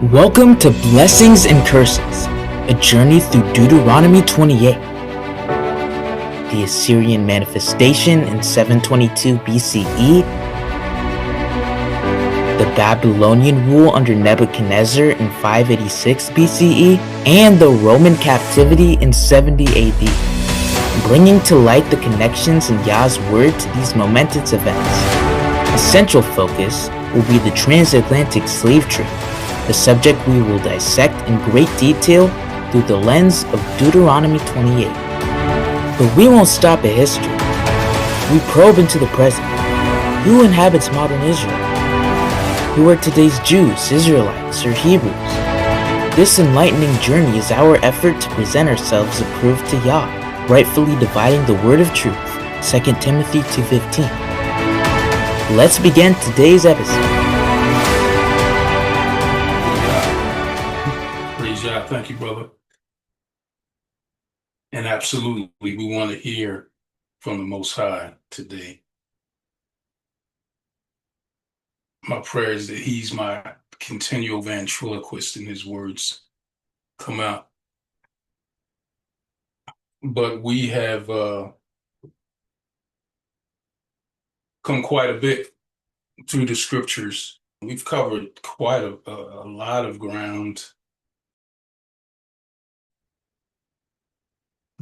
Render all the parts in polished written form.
Welcome to Blessings and Curses, a journey through Deuteronomy 28. The Assyrian Manifestation in 722 BCE, the Babylonian rule under Nebuchadnezzar in 586 BCE, and the Roman Captivity in 70 AD, bringing to light the connections in Yah's word to these momentous events. A central focus will be the transatlantic slave trade, a subject we will dissect in great detail through the lens of Deuteronomy 28. But we won't stop at history. We probe into the present. Who inhabits modern Israel? Who are today's Jews, Israelites, or Hebrews? This enlightening journey is our effort to present ourselves approved to Yah, rightfully dividing the word of truth, 2 Timothy 2:15. Let's begin today's episode. Thank you, brother. And absolutely, we want to hear from the Most High today. My prayer is that He's my continual ventriloquist and His words come out. But we have come quite a bit through the scriptures. We've covered quite a lot of ground.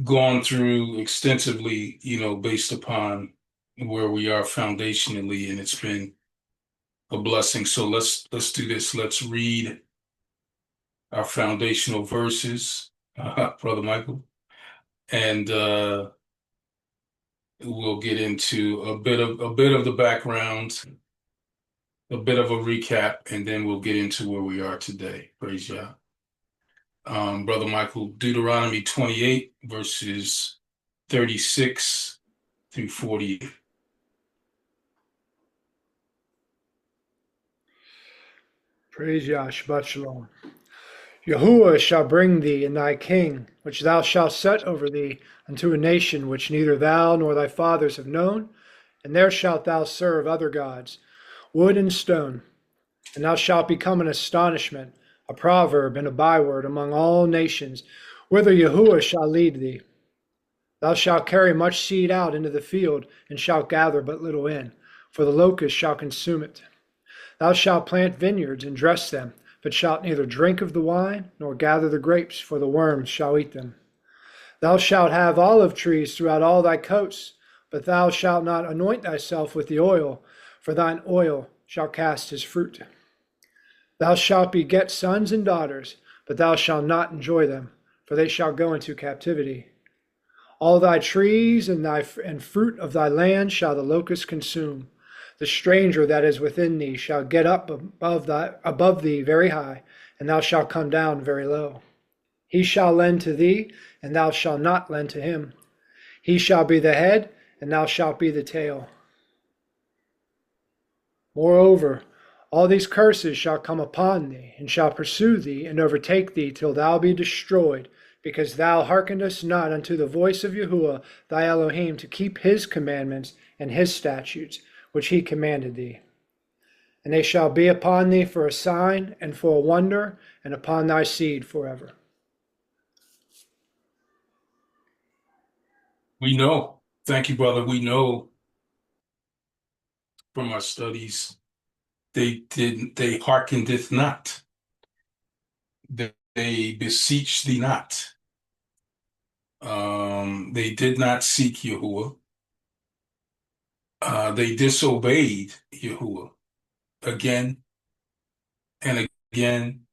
Gone through extensively, based upon where we are foundationally, and it's been a blessing. So let's do this. Let's read our foundational verses, Brother Michael, and we'll get into a bit of the background, a bit of a recap, and then we'll get into where we are today. Praise Yah. Brother Michael, Deuteronomy 28, verses 36 through 40. Praise Yah, Shabbat Shalom. Yahuwah shall bring thee and thy king, which thou shalt set over thee, unto a nation which neither thou nor thy fathers have known, and there shalt thou serve other gods, wood and stone. And thou shalt become an astonishment, a proverb and a byword among all nations, whither Yahuwah shall lead thee. Thou shalt carry much seed out into the field, and shalt gather but little in, for the locust shall consume it. Thou shalt plant vineyards and dress them, but shalt neither drink of the wine, nor gather the grapes, for the worms shall eat them. Thou shalt have olive trees throughout all thy coasts, but thou shalt not anoint thyself with the oil, for thine oil shall cast his fruit. Thou shalt beget sons and daughters, but thou shalt not enjoy them, for they shall go into captivity. All thy trees and fruit of thy land shall the locust consume. The stranger that is within thee shall get up above thee very high, and thou shalt come down very low. He shall lend to thee, and thou shalt not lend to him. He shall be the head, and thou shalt be the tail. Moreover, all these curses shall come upon thee, and shall pursue thee, and overtake thee, till thou be destroyed, because thou hearkenest not unto the voice of Yahuwah thy Elohim, to keep his commandments and his statutes, which he commanded thee. And they shall be upon thee for a sign and for a wonder, and upon thy seed forever. We know, thank you, brother. We know from our studies, they hearkeneth not. They beseech thee not. They did not seek Yahuwah. They disobeyed Yahuwah again and again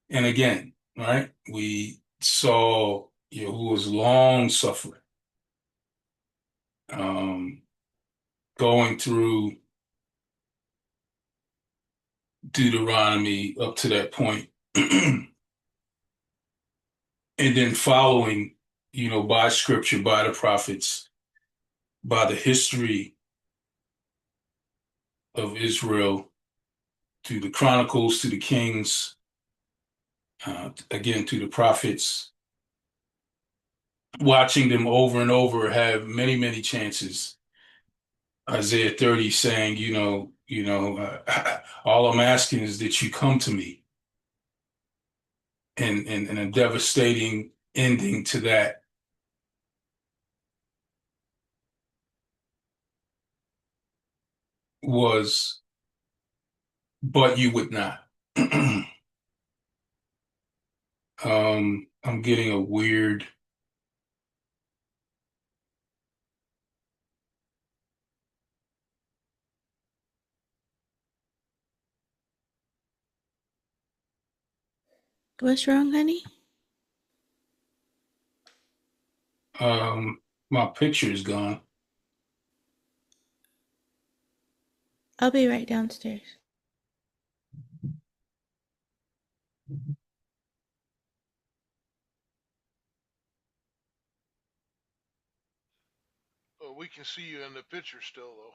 and again, right? We saw Yahuwah's long suffering, going through Deuteronomy up to that point, and then following, by scripture, by the prophets, by the history of Israel, to the Chronicles, to the Kings, again, to the prophets, watching them over and over have many, many chances. Isaiah 30 saying, all I'm asking is that you come to me. and a devastating ending to that was, but you would not. I'm getting a weird. What's wrong, honey? My picture is gone. I'll be right downstairs. We can see you in the picture still, though.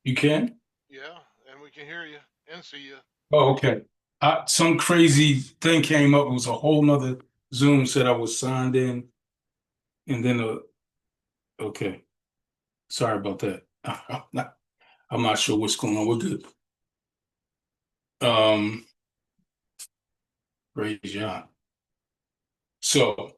You can? Yeah, and we can hear you and see you. Oh, okay. Some crazy thing came up. It was a whole nother Zoom said I was signed in, and then okay. Sorry about that. I'm not sure what's going on. We're good. Praise John. So,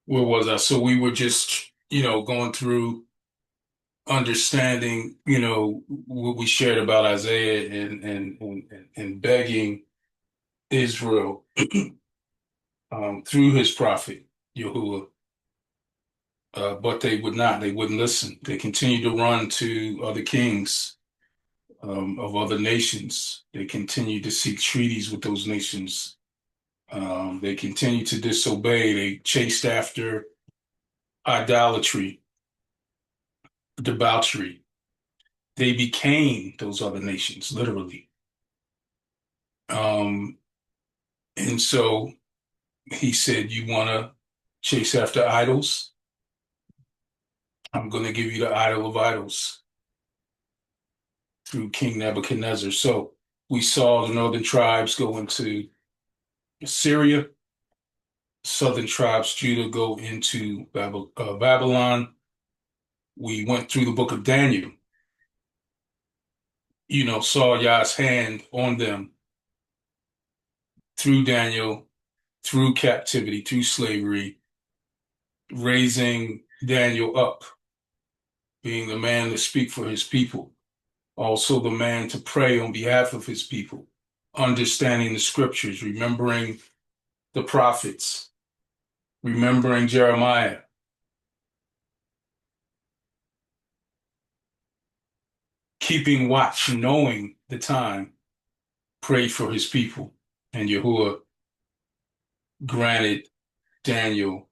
where was I? So we were just, going through understanding, what we shared about Isaiah and begging Israel through his prophet Yahuwah. But they would not. They wouldn't listen. They continued to run to other kings of other nations. They continued to seek treaties with those nations. They continued to disobey. They chased after idolatry, debauchery. They became those other nations, literally. And so he said, you want to chase after idols? I'm going to give you the idol of idols through King Nebuchadnezzar. So we saw the northern tribes go into Assyria, southern tribes, Judah, go into Babylon. We went through the book of Daniel, saw Yah's hand on them through Daniel, through captivity, through slavery, raising Daniel up, being the man to speak for his people, also the man to pray on behalf of his people, understanding the scriptures, remembering the prophets, remembering Jeremiah, keeping watch, knowing the time, pray for his people. And Yahuwah granted Daniel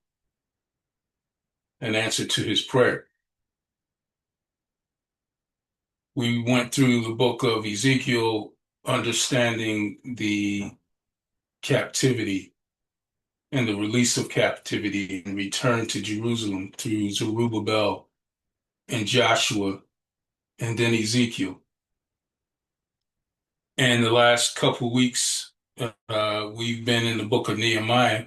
an answer to his prayer. We went through the book of Ezekiel, understanding the captivity and the release of captivity and return to Jerusalem through Zerubbabel and Joshua and then Ezekiel. And the last couple of weeks, we've been in the book of Nehemiah,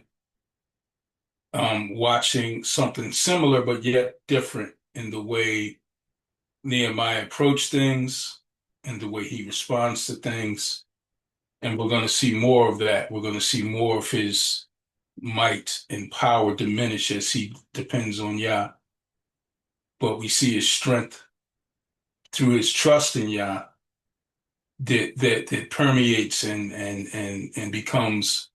watching something similar but yet different in the way Nehemiah approached things and the way he responds to things. And we're going to see more of that. We're going to see more of his might and power diminish as he depends on Yah. But we see his strength through his trust in Yah that permeates and becomes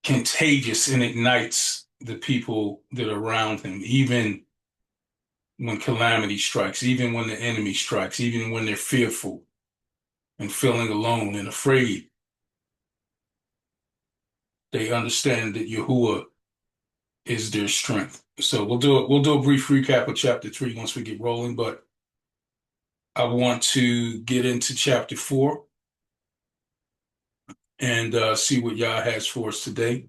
contagious and ignites the people that are around him, even when calamity strikes, even when the enemy strikes, even when they're fearful and feeling alone and afraid. They understand that Yahuwah is their strength. So we'll do a brief recap of chapter 3 once we get rolling, but I want to get into chapter 4 and see what Yah has for us today.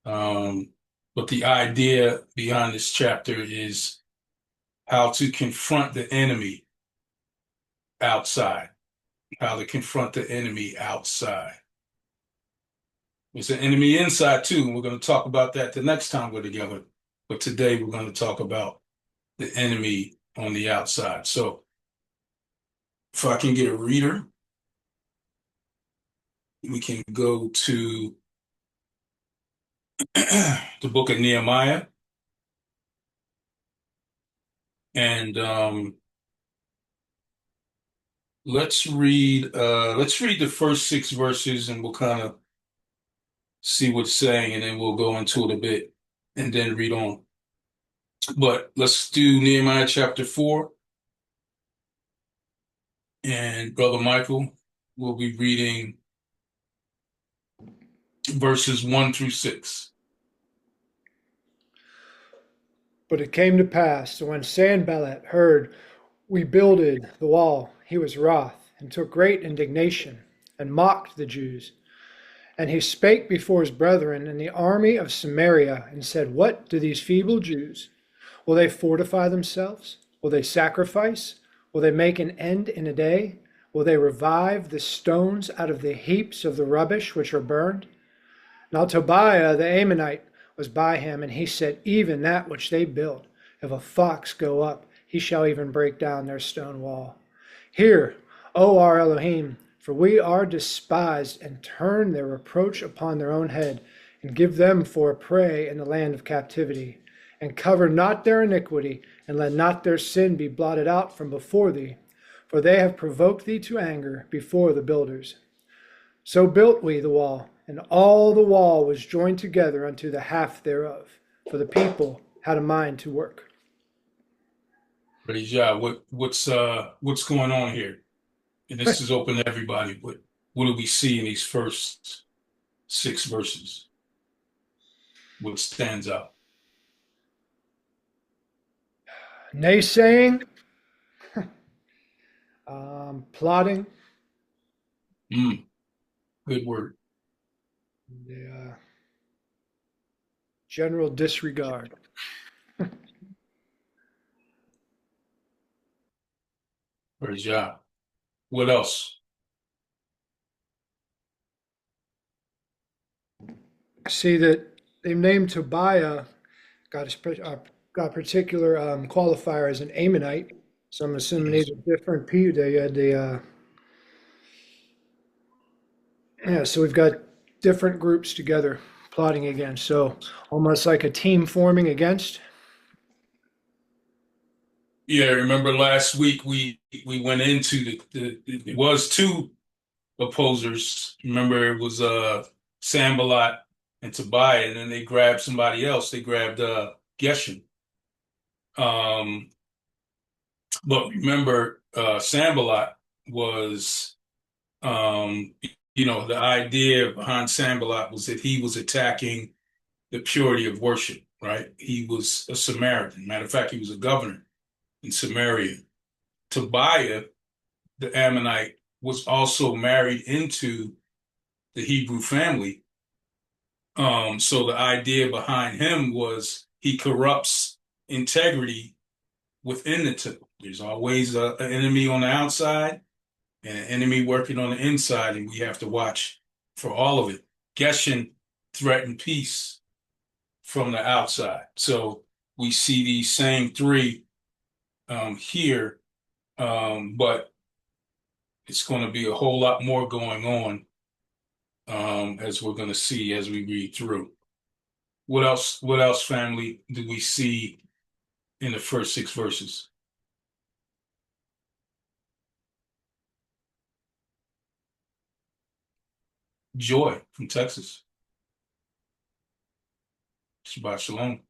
But the idea behind this chapter is how to confront the enemy outside, how to confront the enemy outside. There's an enemy inside too, and we're going to talk about that the next time we're together. But today we're going to talk about the enemy on the outside. So if I can get a reader, We can go to the book of Nehemiah, and let's read the first 6 verses, and we'll kind of see what's saying, and then we'll go into it a bit and then read on. But let's do Nehemiah chapter 4, and Brother Michael will be reading verses 1 through 6. But it came to pass, when Sanballat heard we builded the wall, he was wroth, and took great indignation, and mocked the Jews. And he spake before his brethren in the army of Samaria, and said, What do these feeble Jews? Will they fortify themselves? Will they sacrifice? Will they make an end in a day? Will they revive the stones out of the heaps of the rubbish which are burned? Now Tobiah the Ammonite was by him, and he said, Even that which they build, if a fox go up, he shall even break down their stone wall. Hear, O our Elohim, for we are despised, and turn their reproach upon their own head, and give them for a prey in the land of captivity. And cover not their iniquity, and let not their sin be blotted out from before thee, for they have provoked thee to anger before the builders. So built we the wall, and all the wall was joined together unto the half thereof, for the people had a mind to work. Praise Yah. What's going on here? And this is open to everybody, but what do we see in these first 6 verses? What stands out? Naysaying, plotting, Good word. the general disregard. Praise Yah. What else? See that they named Tobiah, got particular qualifier as an Ammonite. So I'm assuming these are different people. They had so we've got different groups together plotting against. So almost like a team forming against. Yeah, remember last week we went into it was 2 opposers. Remember it was Sanballat and Tobiah, and then they grabbed somebody else. They grabbed Geshem. But remember, Sanballat was, the idea behind Sanballat was that he was attacking the purity of worship, right? He was a Samaritan. Matter of fact, he was a governor in Samaria. Tobiah, the Ammonite, was also married into the Hebrew family. So the idea behind him was he corrupts integrity within the temple. There's always an enemy on the outside and an enemy working on the inside, and we have to watch for all of it. Geshem threatened peace from the outside. So we see these same 3 here, but it's going to be a whole lot more going on as we're going to see as we read through. What else, family, do we see in the first 6 verses? Joy from Texas. Shabbat Shalom.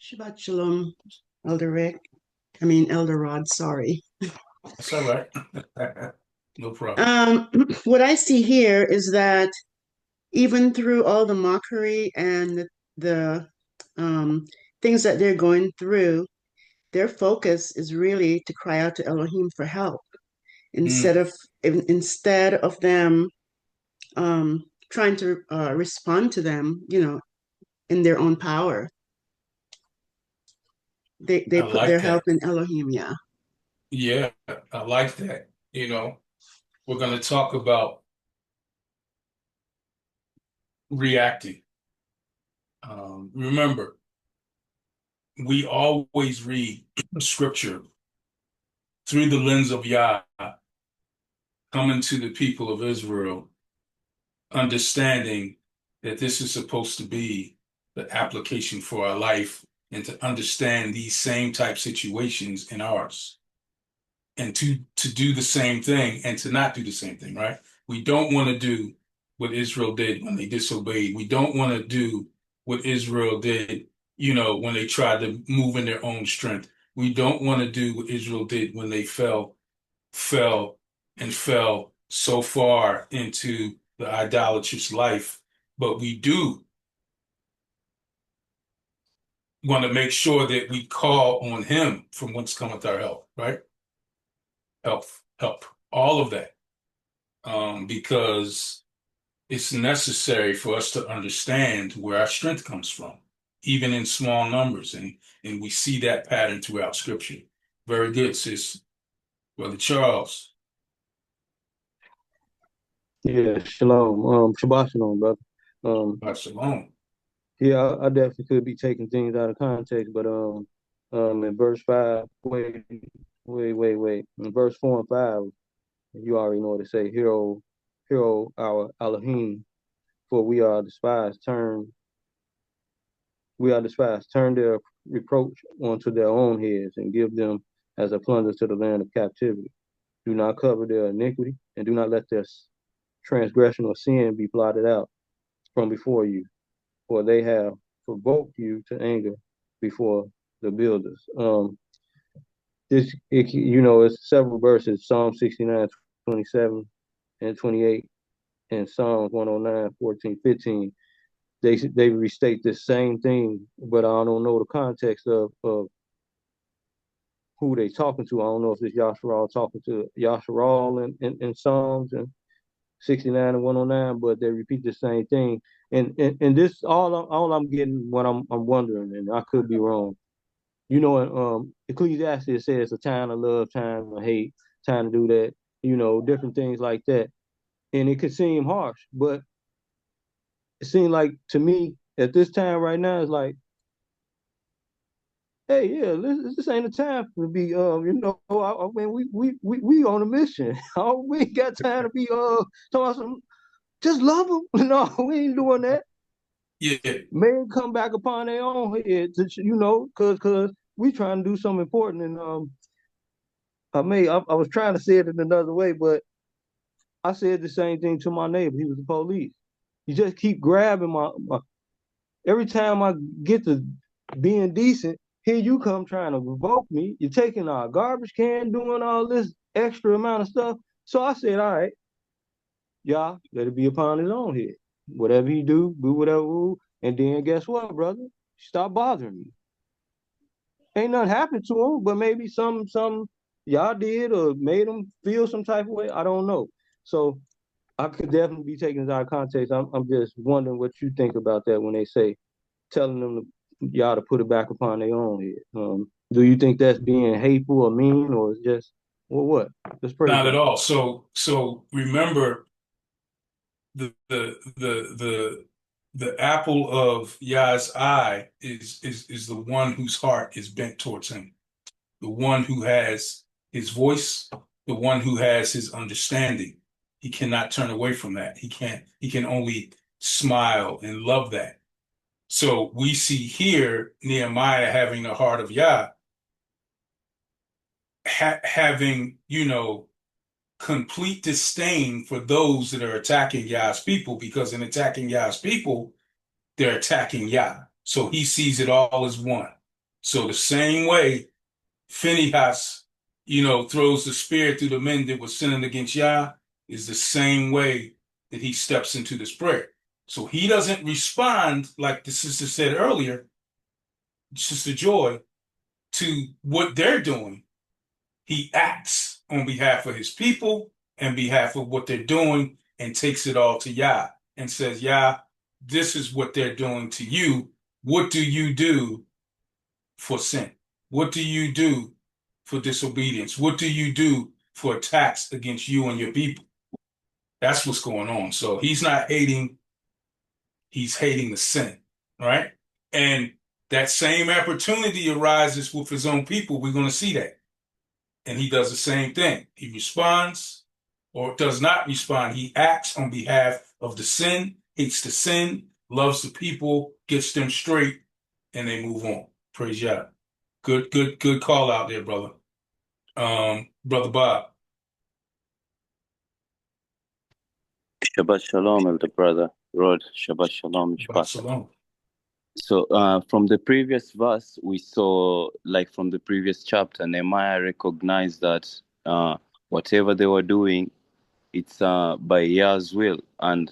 Shabbat Shalom, Elder Rod, sorry. That's all right. No problem. What I see here is that even through all the mockery and the things that they're going through, their focus is really to cry out to Elohim for help instead of them trying to respond to them, in their own power. They put like their that. help in Elohim, yeah. Yeah, I like that. We're going to talk about reacting. Remember, we always read scripture through the lens of Yah coming to the people of Israel, understanding that this is supposed to be the application for our life and to understand these same type situations in ours and to do the same thing and to not do the same thing, right? We don't want to do what Israel did when they disobeyed. We don't want to do what Israel did, when they tried to move in their own strength. We don't want to do what Israel did when they fell so far into the idolatrous life. But we do want to make sure that we call on him from whence cometh our help, right? Help, all of that. Because it's necessary for us to understand where our strength comes from, even in small numbers. And we see that pattern throughout scripture. Very good, sis. Brother Charles. Yeah, shalom. Shabbat shalom, brother. Shalom. Yeah, I definitely could be taking things out of context, but in verse 5, wait. In verse 4 and 5, you already know what to say. Hear, our Elohim, for we are despised. Turn their reproach onto their own heads and give them as a plunder to the land of captivity. Do not cover their iniquity, and do not let their transgression or sin be blotted out from before you, for they have provoked you to anger before the builders. It's several verses, Psalm 69, 27 and 28, and Psalms 109, 14, 15. They restate the same thing, but I don't know the context of who they talking to. I don't know if it's Yasharal talking to Yasharal in Psalms and 69 and 109, but they repeat the same thing. And this all I'm getting, what I'm wondering, and I could be wrong. Ecclesiastes says a time to love, time to hate, time to do that, different things like that. And it could seem harsh, but it seemed like to me at this time right now, it's like, hey, yeah, this ain't a time to be, I mean, we on a mission. We ain't got time to be, talking about some, just love them. No, we ain't doing that. Yeah. May come back upon their own head, because we trying to do something important. And I was trying to say it in another way, but I said the same thing to my neighbor. He was the police. You just keep grabbing my every time I get to being decent, here you come trying to revoke me. You're taking our garbage can, doing all this extra amount of stuff. So I said, all right, y'all, let it be upon his own head. Whatever he do whatever. And then guess what, brother? Stop bothering me. Ain't nothing happened to him, but maybe some y'all did or made him feel some type of way. I don't know. So I could definitely be taking this out of context. I'm just wondering what you think about that when they say telling them y'all to put it back upon their own head. Do you think that's being hateful or mean, or is just what? Let's pray. Not at all. So remember the apple of Yah's eye is the one whose heart is bent towards him, the one who has his voice, the one who has his understanding. He cannot turn away from that. He can only smile and love that. So we see here Nehemiah having the heart of Yah, having, complete disdain for those that are attacking Yah's people, because in attacking Yah's people, they're attacking Yah. So he sees it all as one. So the same way Phinehas, throws the spear through the men that were sinning against Yah is the same way that he steps into this prayer. So he doesn't respond like the sister said earlier, Sister Joy, to what they're doing. He acts on behalf of his people and behalf of what they're doing and takes it all to Yah and says, Yah, this is what they're doing to you. What do you do for sin? What do you do for disobedience? What do you do for attacks against you and your people? That's what's going on. So he's not hating, he's hating the sin, right? And that same opportunity arises with his own people. We're going to see that. And he does the same thing. He responds or does not respond. He acts on behalf of the sin, hates the sin, loves the people, gets them straight, and they move on. Praise Yah. Good call out there, brother. Brother Bob. Shabbat Shalom, elder brother. Rod, Shabbat Shalom, Shabbat Mishpach. Shalom. So, from the previous verse, we saw, like from the previous chapter, Nehemiah recognized that whatever they were doing, it's by Yah's will. And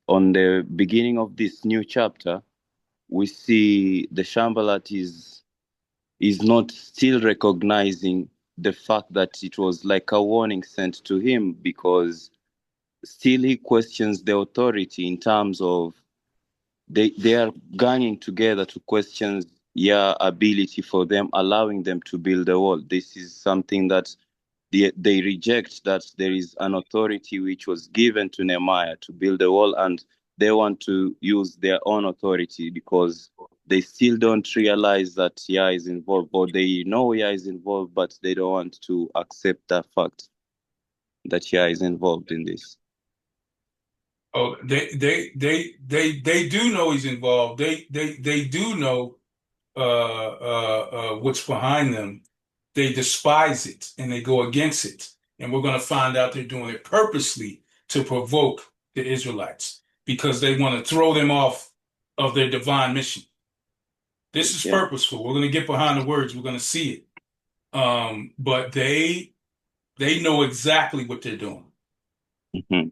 on the beginning of this new chapter, we see the Shambalat is not still recognizing the fact that it was like a warning sent to him, because still he questions the authority in terms of they are ganging together to question ability for them, allowing them to build a wall. This is something that they reject, that there is an authority which was given to Nehemiah to build a wall, and they want to use their own authority because they still don't realize that Yah is involved, or they know Yah is involved, but they don't want to accept that fact that Yah is involved in this. Oh, they do know he's involved. They do know what's behind them. They despise it and they go against it. And we're going to find out they're doing it purposely to provoke the Israelites because they want to throw them off of their divine mission. This is purposeful. We're going to get behind the words. We're going to see it. But they know exactly what they're doing. Mm-hmm.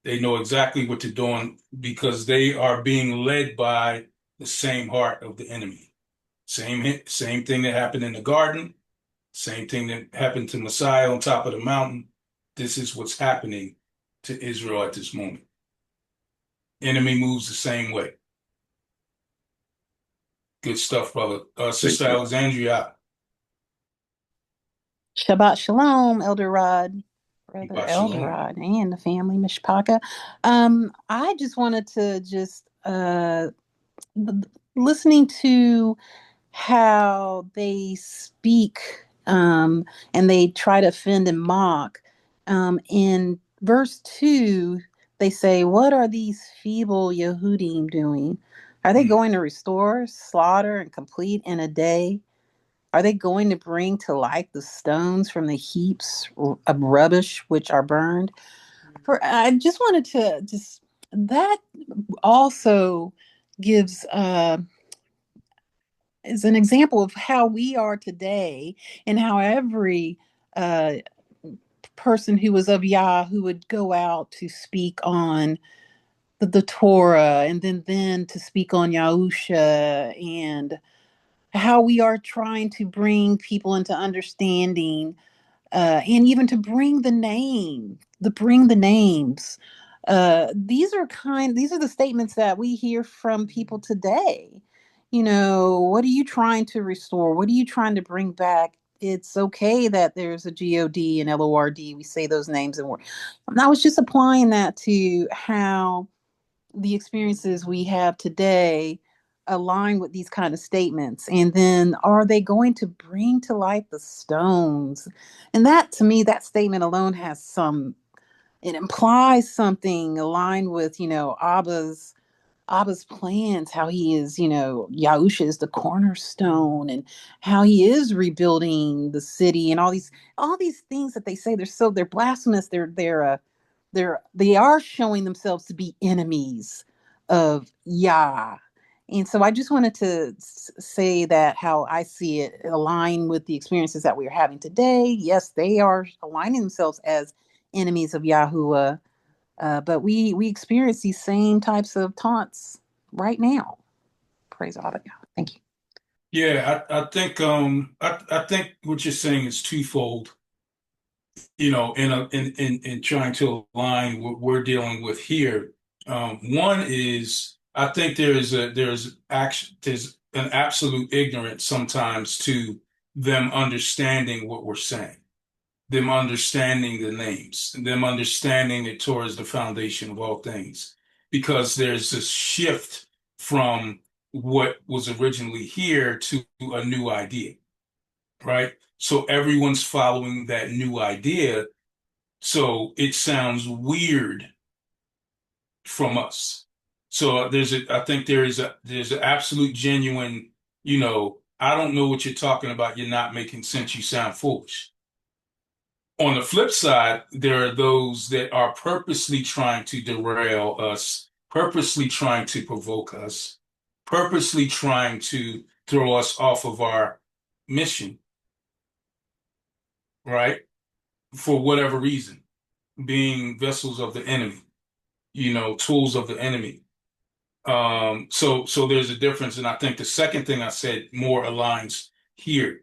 They know exactly what they're doing because they are being led by the same heart of the enemy. Same thing that happened in the garden, same thing that happened to Messiah on top of the mountain. This is what's happening to Israel at this moment. Enemy moves the same way. Good stuff, brother. Sister Alexandria. Shabbat Shalom, Elder Rod, Brother Shabbat Elder Shalom. Rod, and the family, Mishpaka. I just wanted to listening to how they speak and they try to offend and mock. In verse 2, they say, "What are these feeble Yahudim doing? Are they going to restore, slaughter, and complete in a day? Are they going to bring to light the stones from the heaps of rubbish which are burned?" I just wanted to that also gives is an example of how we are today, and how every uh, person who was of Yah who would go out to speak on the Torah, and then to speak on Yahusha, and how we are trying to bring people into understanding, and even to bring the names. These are the statements that we hear from people today. What are you trying to restore? What are you trying to bring back? It's okay that there's a God and LORD. We say those names, and I was just applying that to how the experiences we have today align with these kind of statements. And then, are they going to bring to light the stones? And that, to me, that statement alone it implies something aligned with Abba's plans, how he is, Yahusha is the cornerstone, and how he is rebuilding the city, and all these things that they say. They're blasphemous. They are showing themselves to be enemies of Yah. And so I just wanted to say that how I see it align with the experiences that we are having today. Yes, they are aligning themselves as enemies of Yahuwah, but we experience these same types of taunts right now. Praise Allah. Thank you. Yeah, I think what you're saying is twofold. In trying to align what we're dealing with here. One is I think there's an absolute ignorance sometimes to them understanding what we're saying, them understanding the names, them understanding that Torah is the foundation of all things, because there's this shift from what was originally here to a new idea, right? So everyone's following that new idea. So it sounds weird from us. So I think there's an absolute genuine, I don't know what you're talking about. You're not making sense. You sound foolish. On the flip side, there are those that are purposely trying to derail us, purposely trying to provoke us, purposely trying to throw us off of our mission, right? For whatever reason, being vessels of the enemy, tools of the enemy. So there's a difference, and I think the second thing I said more aligns here.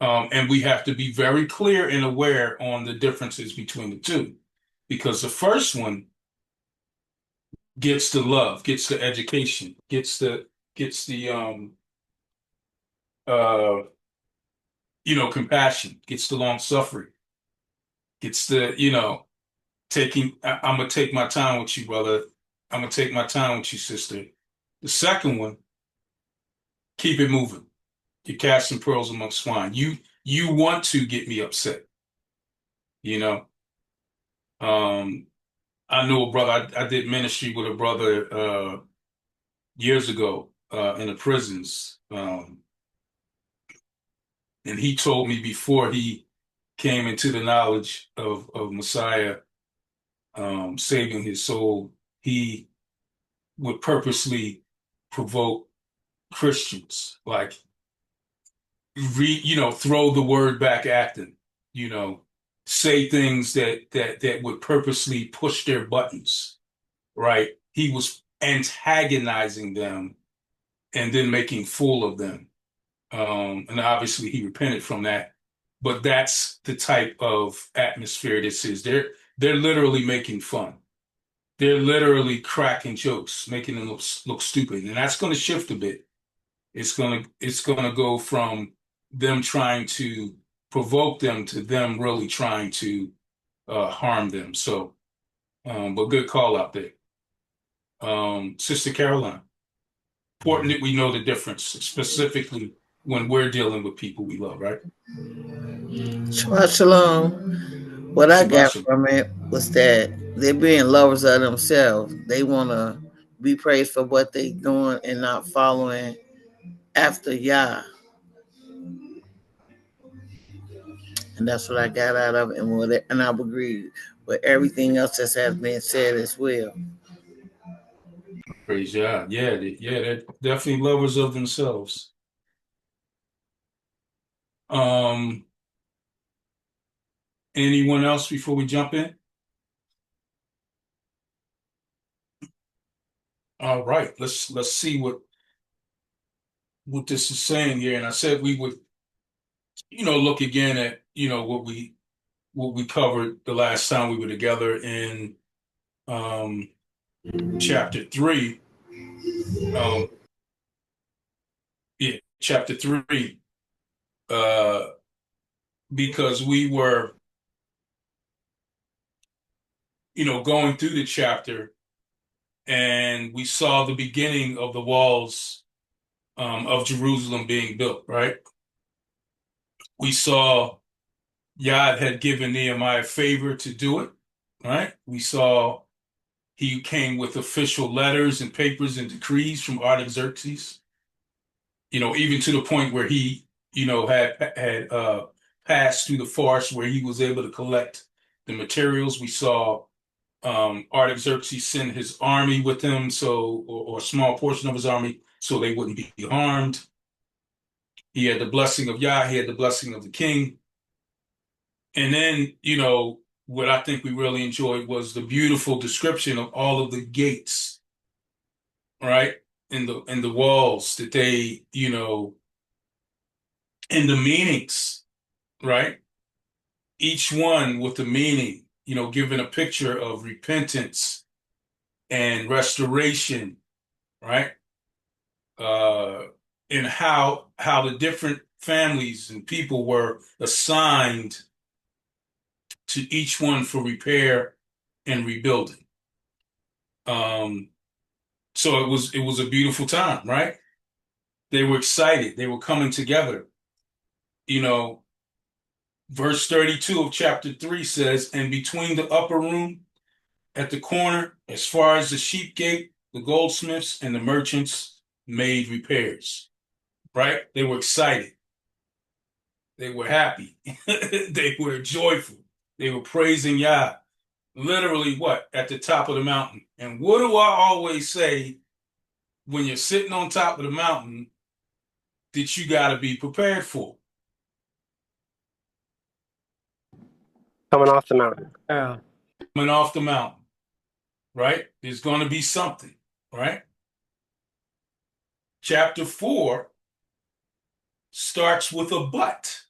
And we have to be very clear and aware on the differences between the two, because the first one gets the love, gets the education, gets the uh compassion, gets the long suffering, gets the taking. I'm gonna take my time with you, brother. I'm gonna take my time with you, sister. The second one, keep it moving. You're casting pearls among swine. You want to get me upset, you know. Um, I know a brother. I did ministry with a brother years ago in the prisons, and he told me before he came into the knowledge of Messiah saving his soul, he would purposely provoke Christians, like throw the word back at them, you know, say things that would purposely push their buttons, right? He was antagonizing them and then making fool of them. And obviously he repented from that. But that's the type of atmosphere this is. They're literally making fun. They're literally cracking jokes, making them look stupid. And that's going to shift a bit. It's gonna go from them trying to provoke them to them really trying to harm them. So, but good call out there. Sister Caroline, important that we know the difference, specifically when we're dealing with people we love, right? Shabbat shalom. What I Shabbat got shalom. from it was that they're being lovers of themselves. They want to be praised for what they doing and not following after Yah. And that's what I got out of it. And I agree with everything else that has been said as well. Praise God. Yeah, they're definitely lovers of themselves. Um, Anyone else before we jump in? All right, let's see what this is saying here. And I said we would, look again at, what we covered the last time we were together in um chapter 3. Um yeah, chapter 3, uh because we were, going through the chapter and we saw the beginning of the walls of Jerusalem being built, right? We saw Yah had given Nehemiah favor to do it, right? We saw he came with official letters and papers and decrees from Artaxerxes, even to the point where he, had passed through the forest where he was able to collect the materials. We saw Artaxerxes send his army with him, or a small portion of his army, so they wouldn't be harmed. He had the blessing of Yah, he had the blessing of the king. And then, what I think we really enjoyed was the beautiful description of all of the gates, right? In the walls that they, and the meanings, right? Each one with the meaning, giving a picture of repentance and restoration, right? Uh, and how the different families and people were assigned to each one for repair and rebuilding. So it was a beautiful time, right? They were excited. They were coming together. You know, Verse 32 of chapter 3 says, and between the upper room at the corner, as far as the sheep gate, the goldsmiths and the merchants made repairs. Right? They were excited. They were happy. They were joyful. They were praising Yah. Literally what? At the top of the mountain. And what do I always say when you're sitting on top of the mountain that you got to be prepared for? Coming off the mountain. Yeah. Coming off the mountain, right? There's going to be something, right? Chapter 4 starts with a but.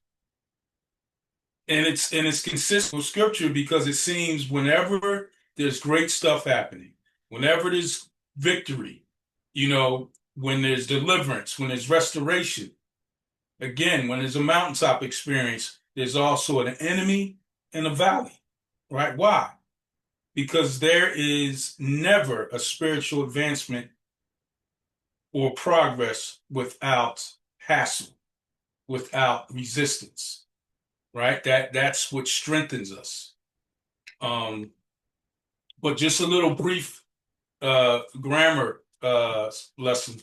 And it's consistent with scripture because it seems whenever there's great stuff happening, whenever there's victory, when there's deliverance, when there's restoration, again, when there's a mountaintop experience, there's also an enemy and a valley, right? Why? Because there is never a spiritual advancement or progress without hassle, without resistance, right? That's what strengthens us. But just a little brief grammar lesson.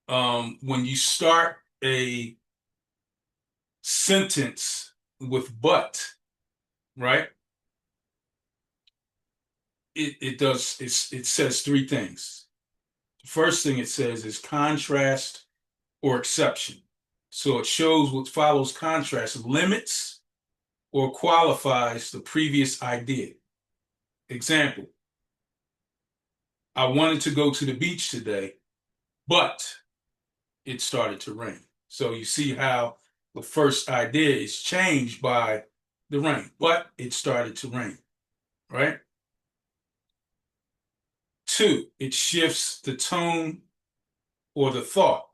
When you start a sentence with but, right? It says three things. The first thing it says is contrast or exception. So it shows what follows contrast, limits or qualifies the previous idea. Example, I wanted to go to the beach today, but it started to rain. So you see how the first idea is changed by the rain, but it started to rain, right? 2, it shifts the tone or the thought.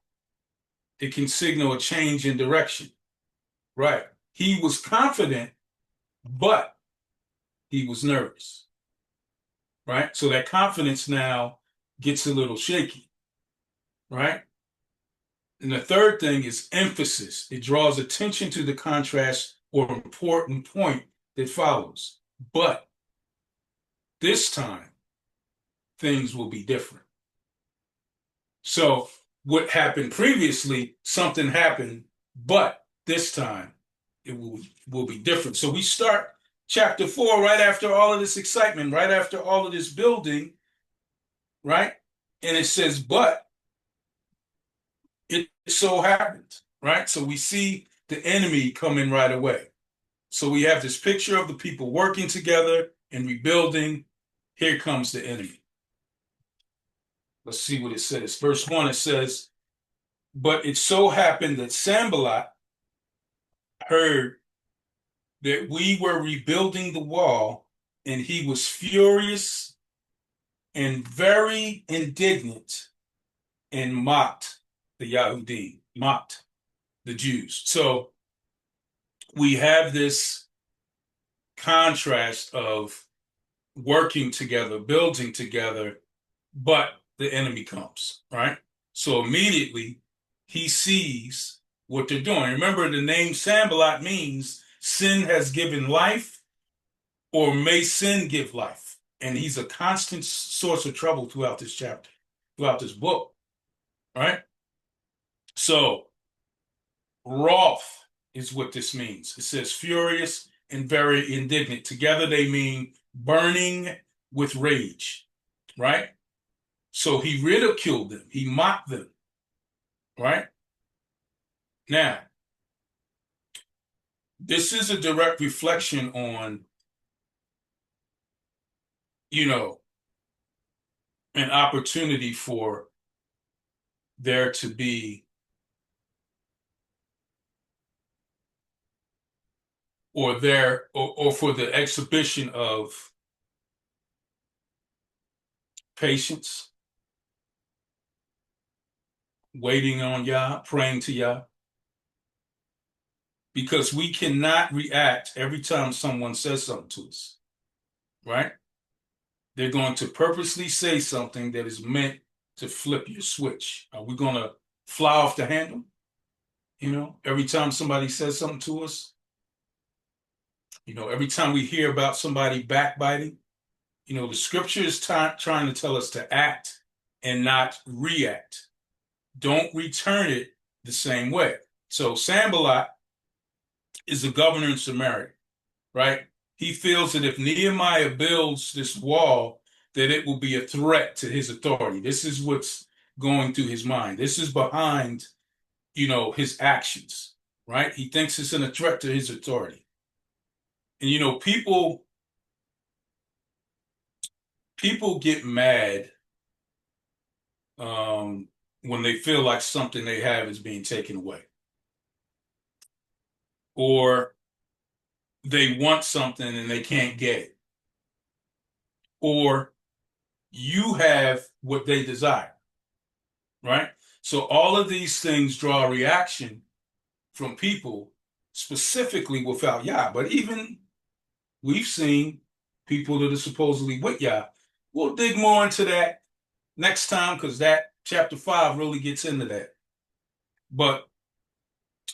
It can signal a change in direction, right? He was confident, but he was nervous, right? So that confidence now gets a little shaky, right? And the third thing is emphasis. It draws attention to the contrast or important point that follows. But this time, things will be different. So what happened previously, something happened, but this time it will be different. So we start chapter 4 right after all of this excitement, right after all of this building, right? And it says, but it so happened, right? So we see the enemy coming right away. So we have this picture of the people working together and rebuilding. Here comes the enemy. Let's see what it says. Verse 1, it says, but it so happened that Sanballat heard that we were rebuilding the wall, and he was furious and very indignant and mocked the Yahudim, mocked the Jews. So we have this contrast of working together, building together, but the enemy comes, right? So immediately he sees what they're doing. Remember, the name Sanballat means sin has given life, or may sin give life. And he's a constant source of trouble throughout this chapter, throughout this book, right? So wrath is what this means. It says furious and very indignant. Together they mean burning with rage, right? So he ridiculed them. He mocked them, right? Now, this is a direct reflection on, an opportunity for there to be, or for the exhibition of patience, waiting on Yah, praying to Yah. Because we cannot react every time someone says something to us, right? They're going to purposely say something that is meant to flip your switch. Are we going to fly off the handle? Every time somebody says something to us, Every time we hear about somebody backbiting, the scripture is trying to tell us to act and not react. Don't return it the same way. So Sanballat is the governor in Samaria, right? He feels that if Nehemiah builds this wall, that it will be a threat to his authority. This is what's going through his mind. This is behind, his actions, right? He thinks it's a threat to his authority. And people get mad when they feel like something they have is being taken away, or they want something and they can't get it, or you have what they desire, right? So all of these things draw a reaction from people, specifically without Yah. But even we've seen people that are supposedly with Yah. We'll dig more into that next time, because that chapter 5 really gets into that. But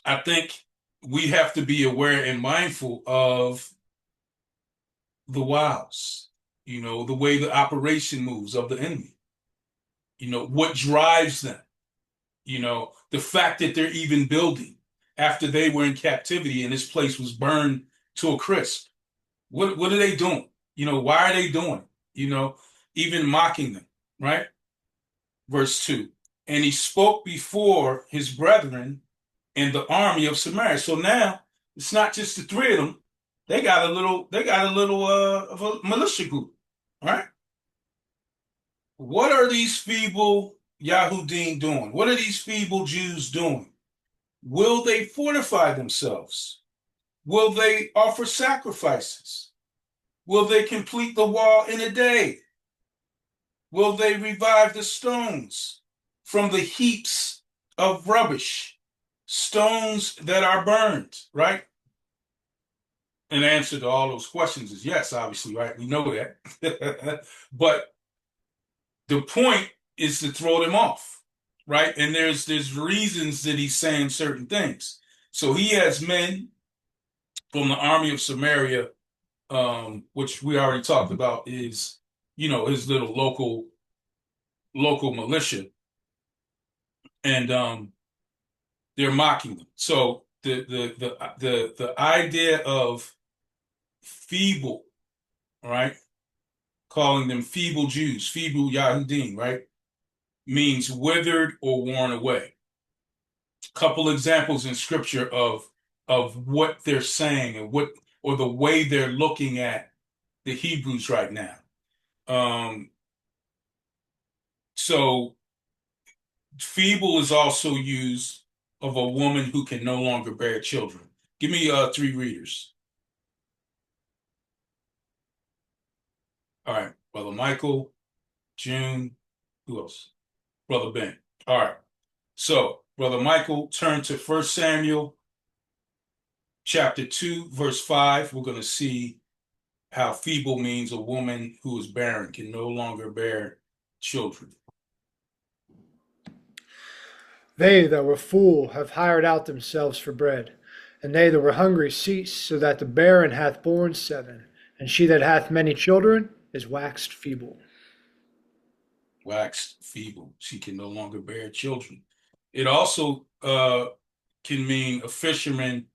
I think we have to be aware and mindful of the wiles, the way the operation moves of the enemy, what drives them, the fact that they're even building after they were in captivity and this place was burned to a crisp. What are they doing? Why are they doing it? Even mocking them, right? Verse 2. And he spoke before his brethren in the army of Samaria. So now it's not just the three of them. They got a little of a militia group, right? What are these feeble Yahudim doing? What are these feeble Jews doing? Will they fortify themselves? Will they offer sacrifices? Will they complete the wall in a day? Will they revive the stones from the heaps of rubbish? Stones that are burned, right? And the answer to all those questions is yes, obviously, right? We know that. But the point is to throw them off, right? And there's reasons that he's saying certain things. So he has men from the army of Samaria, which we already talked about, is his little local militia, and they're mocking them. So the idea of feeble, right? Calling them feeble Jews, feeble Yahudim, right? Means withered or worn away. A couple examples in scripture of what they're saying and or the way they're looking at the Hebrews right now. So feeble is also used of a woman who can no longer bear children. Give me 3 readers. All right, Brother Michael, June, who else? Brother Ben. All right. So, Brother Michael, turn to 1 Samuel chapter 2, verse 5. We're going to see how feeble means a woman who is barren, can no longer bear children. They that were full have hired out themselves for bread, and they that were hungry cease, so that the barren hath borne 7, and she that hath many children is waxed feeble. Waxed feeble. She can no longer bear children. It also can mean a fisherman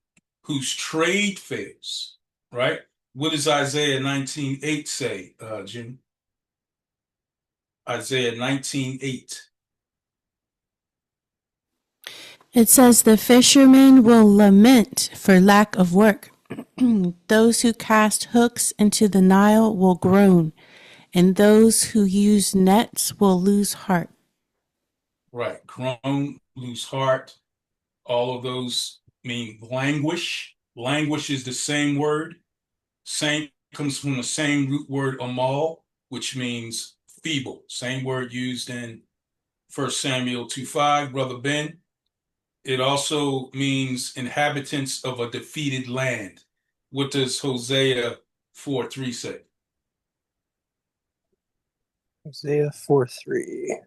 whose trade fails, right? What does Isaiah 19:8 say, Jim? Isaiah 19:8. It says the fishermen will lament for lack of work. Those who cast hooks into the Nile will groan, and those who use nets will lose heart. Right. Groan, lose heart. All of those mean languish. Languish is the same word. Same comes from the same root word amal, which means feeble. Same word used in 1 Samuel 2:5, Brother Ben. It also means inhabitants of a defeated land. What does Hosea 4:3 say? Isaiah 4:3.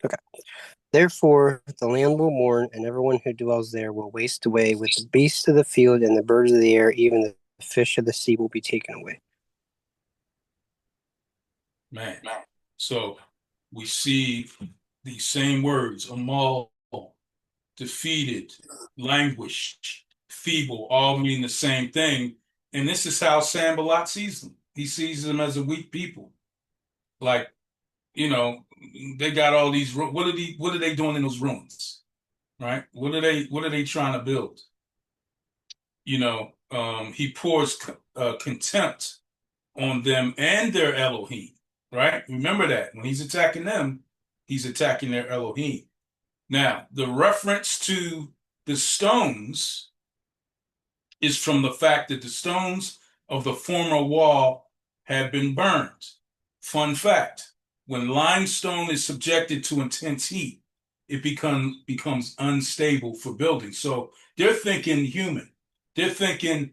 Okay. Therefore, the land will mourn, and everyone who dwells there will waste away with the beasts of the field and the birds of the air, even the fish of the sea will be taken away. Man. So we see these same words, amal, defeated, languished, feeble, all mean the same thing. And this is how Sanballat sees them. He sees them as a weak people. Like, they got all these, what are they doing in those ruins? Right? What are they trying to build? He pours contempt on them and their Elohim, right? Remember that. When he's attacking them, he's attacking their Elohim. Now, the reference to the stones is from the fact that the stones of the former wall have been burned. Fun fact, when limestone is subjected to intense heat, it becomes unstable for building. So they're thinking human. They're thinking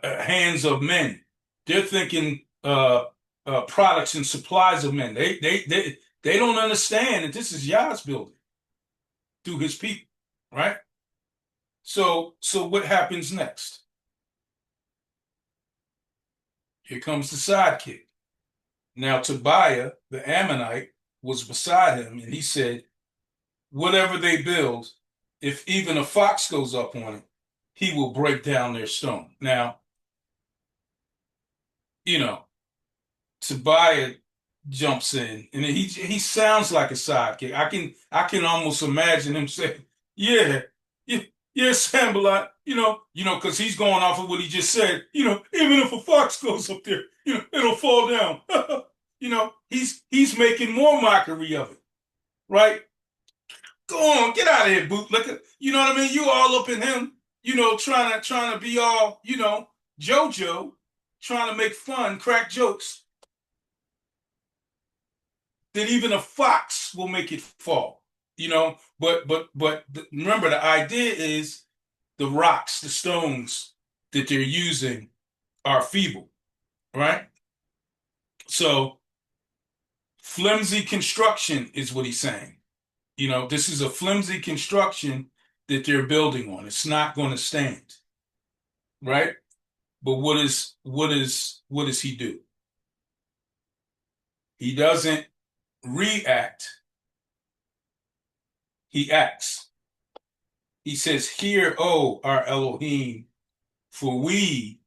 hands of men. They're thinking products and supplies of men. They don't understand that this is Yah's building through his people, right? So what happens next? Here comes the sidekick. Now Tobiah, the Ammonite, was beside him, and he said, whatever they build, if even a fox goes up on it, he will break down their stone. Now, Tobiah jumps in, and he sounds like a sidekick. I can almost imagine him saying, "Yeah, yeah, yeah, Sambalot, because he's going off of what he just said. Even if a fox goes up there, it'll fall down. He's making more mockery of it, right? Go on, get out of here, bootlicker. You know what I mean? You all up in him, trying to be all, JoJo, trying to make fun, crack jokes. That even a fox will make it fall, But remember, the idea is the rocks, the stones that they're using are feeble, right? So flimsy construction is what he's saying. This is a flimsy construction that they're building on. It's not going to stand, right? But what does he do? He doesn't react. He acts. He says, "Hear, O our Elohim, for we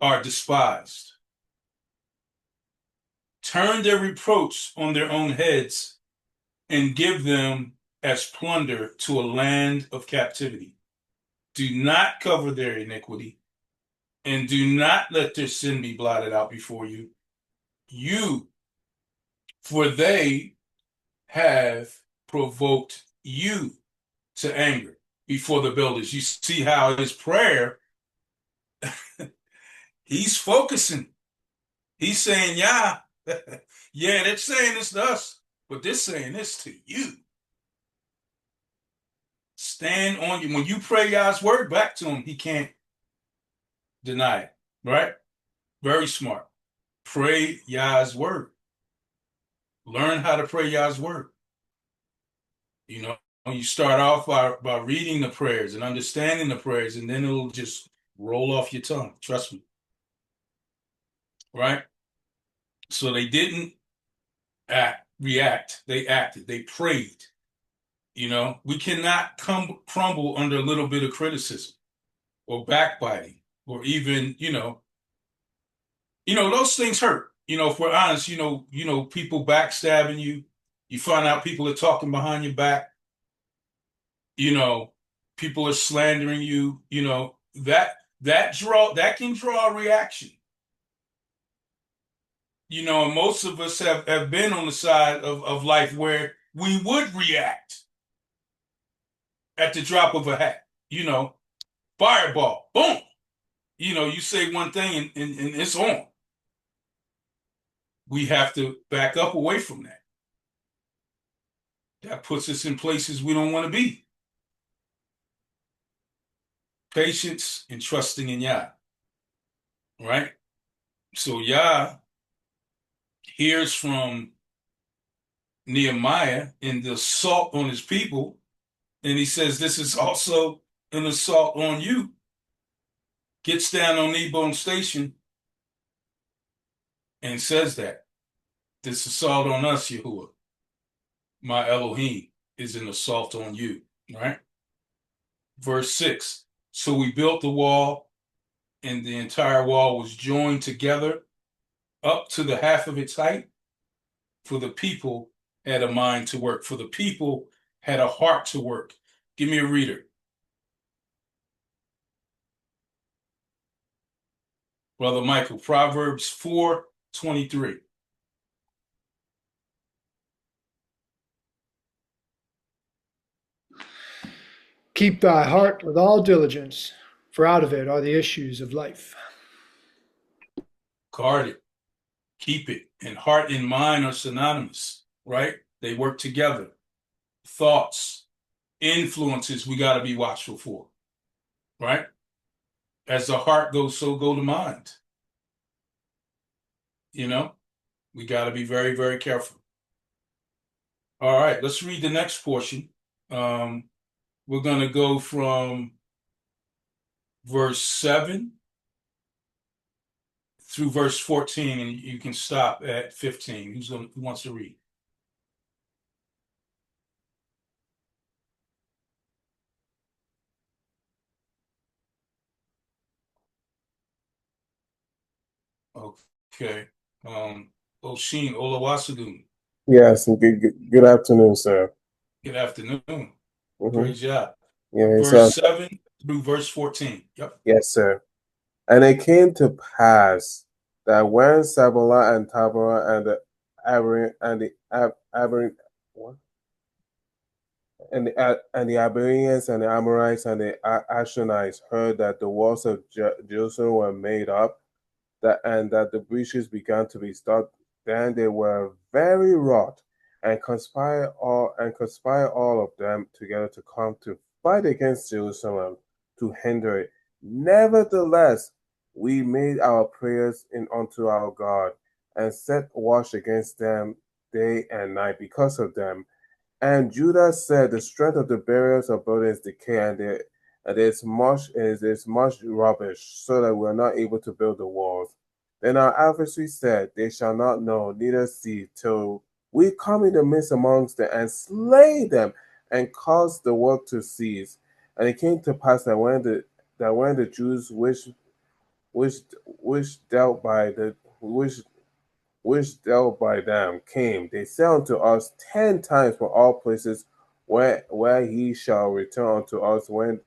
are despised. Turn their reproach on their own heads and give them as plunder to a land of captivity. Do not cover their iniquity, and do not let their sin be blotted out before you. For they have provoked you to anger before the builders." You see how his prayer, he's focusing. He's saying, yeah, yeah, they're saying this to us, but they're saying this to you. Stand on you. When you pray God's word back to him, he can't deny it, right? Very smart. Pray Yah's word. Learn how to pray Yah's word. You start off by reading the prayers and understanding the prayers, and then it'll just roll off your tongue. Trust me. Right? So they didn't react. They acted. They prayed. We cannot crumble under a little bit of criticism or backbiting or even, those things hurt. If we're honest, people backstabbing you. You find out people are talking behind your back. People are slandering you. That can draw a reaction. And most of us have been on the side of life where we would react at the drop of a hat. Fireball, boom. You say one thing and it's on. We have to back up away from that. That puts us in places we don't want to be. Patience and trusting in Yah. Right? So Yah hears from Nehemiah in the assault on his people, and he says this is also an assault on you. Gets down on Nebo Station and says that this assault on us, Yahuwah, my Elohim, is an assault on you, right? Verse 6. So we built the wall, and the entire wall was joined together up to the half of its height, for the people had a mind to work, for the people had a heart to work. Give me a reader. Brother Michael, Proverbs 4:23. Keep thy heart with all diligence, for out of it are the issues of life. Guard it, keep it, and heart and mind are synonymous, right? They work together. Thoughts, influences we got to be watchful for, right? As the heart goes, so go the mind. You know, we got to be very, very careful. All right, let's read the next portion. We're going to go from verse 7 through verse 14, and you can stop at 15. Who wants to read? Okay. Oshin Olawasadun. Yes, and good afternoon, sir. Good afternoon. Mhm. Praise Yah. Yeah, Verse 7 through verse 14. Yep. yes, sir. And it came to pass that when Sabala and Tabora and the Aber and the what? And the Abarians and the Amorites and the Ashenites heard that the walls of Jerusalem were made up, and that the breaches began to be stopped, then they were very wroth and conspire all of them together to come to fight against Jerusalem to hinder it. Nevertheless, we made our prayers unto our God and set watch against them day and night because of them. And Judah said, the strength of the barriers of burdens decay, and there's much rubbish, so that we are not able to build the walls. Then our adversary said, they shall not know, neither see, till we come in the midst amongst them and slay them, and cause the work to cease. And it came to pass that when the Jews which dealt by them came, they said unto us 10 times from all places where he shall return unto us, when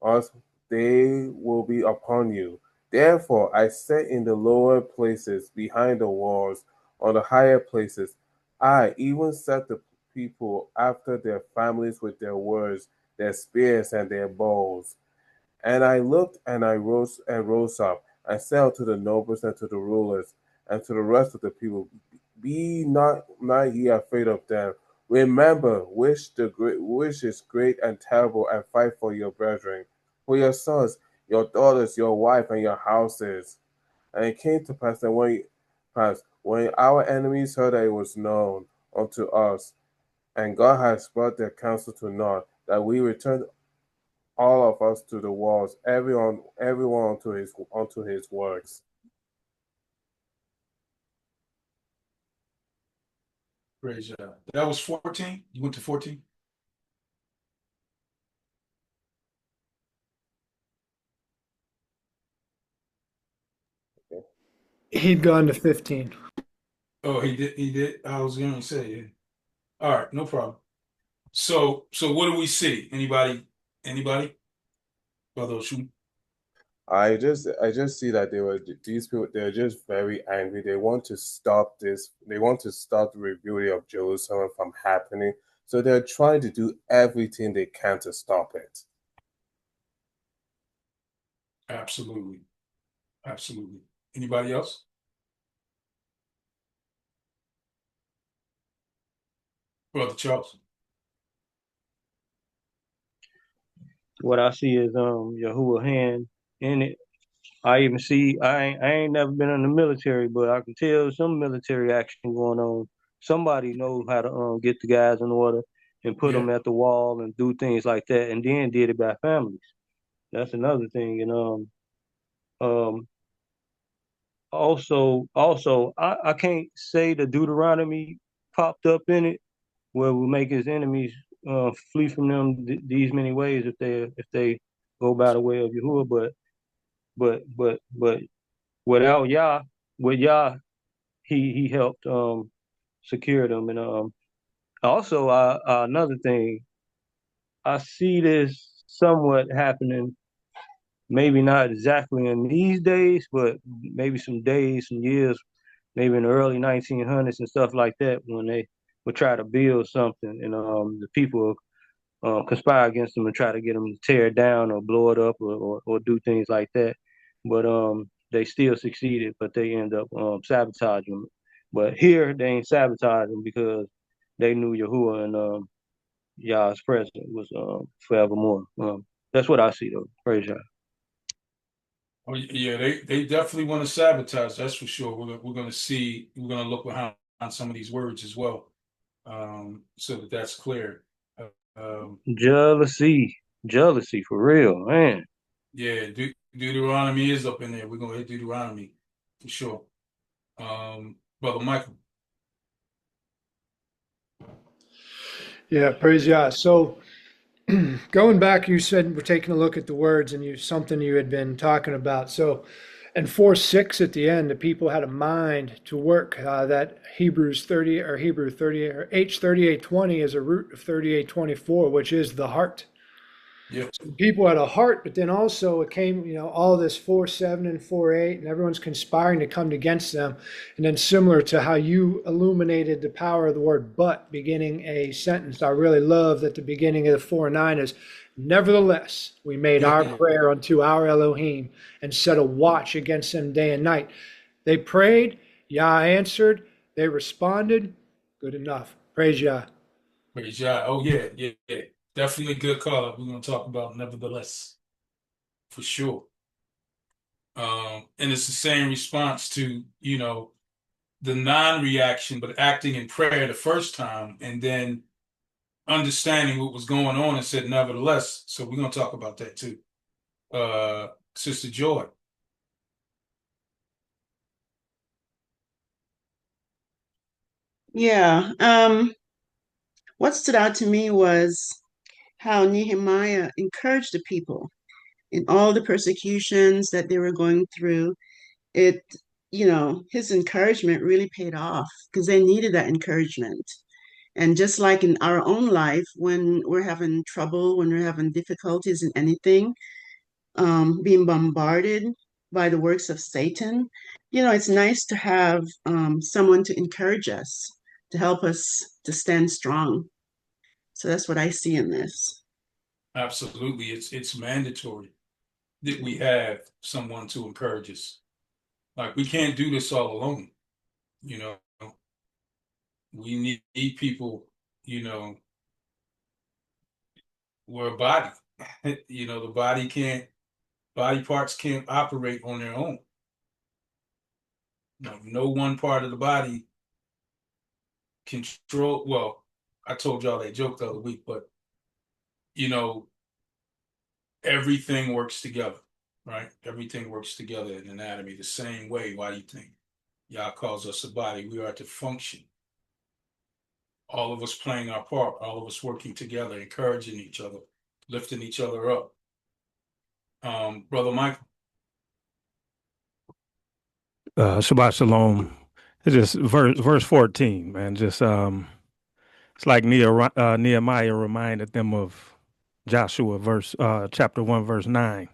us they will be upon you. Therefore I set in the lower places behind the walls, on the higher places. I even set the people after their families with their words, their spears and their bows. And I looked and I rose up, and said unto the nobles and to the rulers and to the rest of the people, be not ye afraid of them. Remember which is great and terrible, and fight for your brethren, for your sons, your daughters, your wife, and your houses. And it came to pass that when our enemies heard that it was known unto us, and God has brought their counsel to naught, that we returned all of us to the walls, everyone unto his works. Praise Yah. That was 14. You went to 14? He'd gone to 15. Oh, he did. I was going to say, yeah. All right, no problem. So what do we see? Anybody? Brother Oshun? I just see that these people, they're just very angry. They want to stop this. They want to stop the rebuilding of Jerusalem from happening. So they're trying to do everything they can to stop it. Absolutely. Anybody else? Brother Charles? What I see is Yahuwah hand in it. I even see I ain't never been in the military, but I can tell some military action going on. somebody knows how to get the guys in order and put them at the wall and do things like that, and then did it by families. That's another thing. And um, also, I can't say the Deuteronomy popped up in it where we make his enemies flee from them these many ways if they go by the way of Yahuwah. But without Yah, with Yah, he helped secure them. And also, another thing, I see this somewhat happening, maybe not exactly in these days, but maybe some days, some years, maybe in the early 1900s and stuff like that, when they would try to build something, and the people conspire against them and try to get them to tear it down or blow it up or do things like that. But they still succeeded, but they end up sabotaging them. But here they ain't sabotaging because they knew Yahuwah and Yah's presence was forevermore. That's what I see though. Praise Yah. Oh yeah, they definitely want to sabotage. That's for sure. We're gonna see. We're gonna look behind some of these words as well, so that's clear. Jealousy for real, man. Yeah, Deuteronomy is up in there. We're gonna hit Deuteronomy for sure. Brother Michael. Yeah, praise Yah. So going back, you said we're taking a look at the words and something you had been talking about. So in 4:6 at the end, the people had a mind to work. That Hebrews 30 or Hebrew 30 or H38:20 is a root of 38:24, which is the heart. Yeah. So people had a heart, but then also it came, all this 4:7 and 4:8, and everyone's conspiring to come against them. And then similar to how you illuminated the power of the word but beginning a sentence, I really love that the beginning of the 4:9 is, nevertheless, we made our prayer unto our Elohim and set a watch against them day and night. They prayed, Yah answered, they responded, good enough. Praise Yah. Praise Yah. Oh yeah. Definitely a good call. We're gonna talk about nevertheless, for sure. And it's the same response to, the non-reaction, but acting in prayer the first time, and then understanding what was going on and said nevertheless. So we're gonna talk about that too. Sister Joy. Yeah. What stood out to me was how Nehemiah encouraged the people in all the persecutions that they were going through. It, his encouragement really paid off because they needed that encouragement. And just like in our own life, when we're having trouble, when we're having difficulties in anything, being bombarded by the works of Satan, it's nice to have someone to encourage us, to help us to stand strong. So that's what I see in this. Absolutely. It's mandatory that we have someone to encourage us. Like, we can't do this all alone. We need people, we're a body. The body parts can't operate on their own. No one part of the body control. Well, I told y'all that joke the other week, but everything works together, right? Everything works together in anatomy the same way. Why do you think Yah calls us a body? We are to function. All of us playing our part, all of us working together, encouraging each other, lifting each other up. Brother Michael. Shabbat Shalom. It's just verse 14, man. Just it's like Nehemiah reminded them of Joshua chapter 1, verse 9.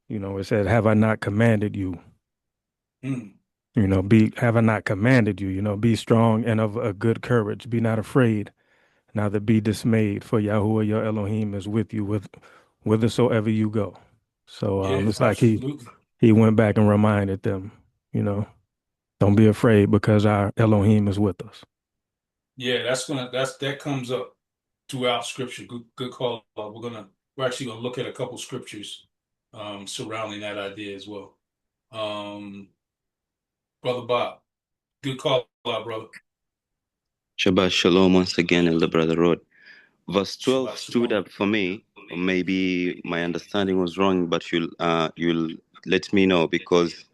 It said, "Have I not commanded you?" Have I not commanded you? Be strong and of a good courage. Be not afraid, neither be dismayed, for Yahuwah your Elohim is with you whithersoever you go. So it's like he went back and reminded them, don't be afraid because our Elohim is with us. Yeah, that comes up throughout Scripture. Good call. We're actually gonna look at a couple scriptures surrounding that idea as well. Brother Bob, good call out, brother. Shabbat Shalom once again, Elder Brother Rod. Verse 12 Shabbat stood shalom. up for me. Maybe my understanding was wrong, but you'll let me know, because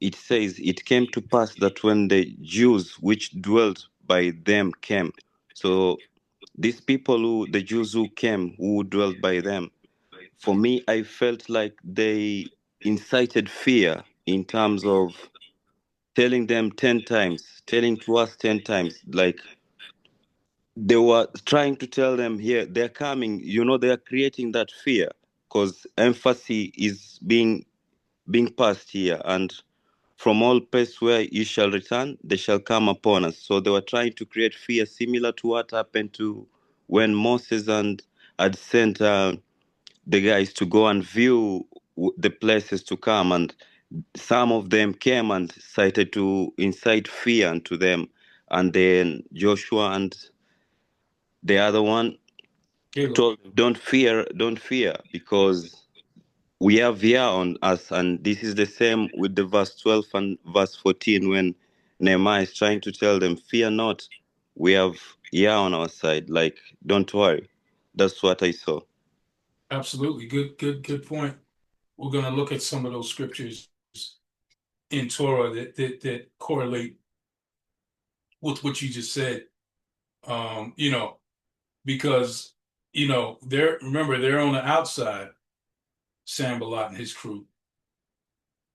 it says, "It came to pass that when the Jews which dwelt by them came." So these people, the Jews who came, who dwelt by them, for me, I felt like they incited fear in terms of telling them 10 times, telling to us 10 times, like they were trying to tell them, here they're coming, they are creating that fear, because emphasis is being passed here. And from all places where you shall return, they shall come upon us. So they were trying to create fear, similar to what happened to when Moses and had sent the guys to go and view the places to come, and some of them came and cited to incite fear unto them, and then Joshua and the other one Caleb. told, don't fear, because we have Yah on us. And this is the same with the verse 12 and verse 14, when Nehemiah is trying to tell them, fear not, we have Yah on our side, like, don't worry. That's what I saw. Absolutely. Good point. We're going to look at some of those scriptures in Torah that correlate with what you just said. Because, they're on the outside, Sanballat and his crew.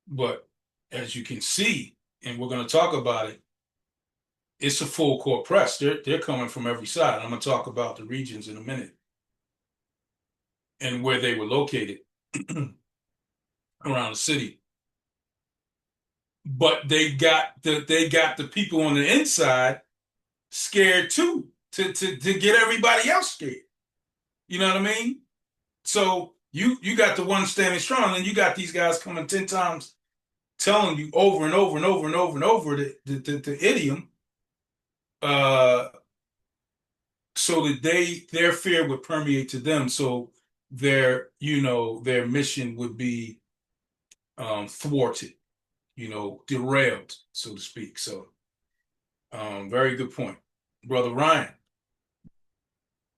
But as you can see, and we're going to talk about it, it's a full court press. They're coming from every side. I'm going to talk about the regions in a minute and where they were located around the city. But they got the people on the inside scared too, to get everybody else scared. You know what I mean? So you got the one standing strong, and you got these guys coming 10 times telling you over and over and over and over and over the idiom, so that their fear would permeate to them, so their mission would be thwarted, derailed, so to speak. So very good point, Brother Ryan.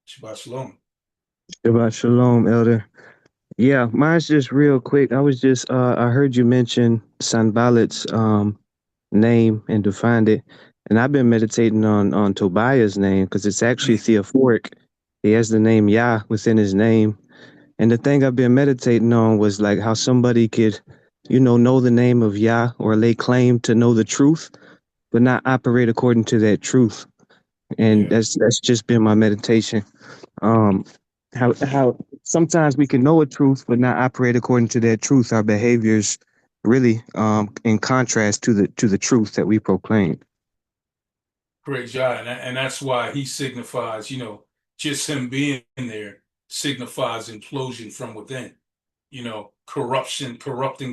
Shabbat shalom. Shabbat shalom, Elder. Yeah, mine's just real quick. I heard you mention Sanballat's name and defined it, and I've been meditating on Tobiah's name, because it's actually theophoric. He has the name Yah within his name, and the thing I've been meditating on was like how somebody could, know the name of Yah or lay claim to know the truth, but not operate according to that truth. And Yeah, that's just been my meditation. Um, how sometimes we can know a truth but not operate according to that truth. Our behaviors really in contrast to the truth that we proclaim. praise God, and that's why he signifies, just him being there signifies implosion from within. Corrupting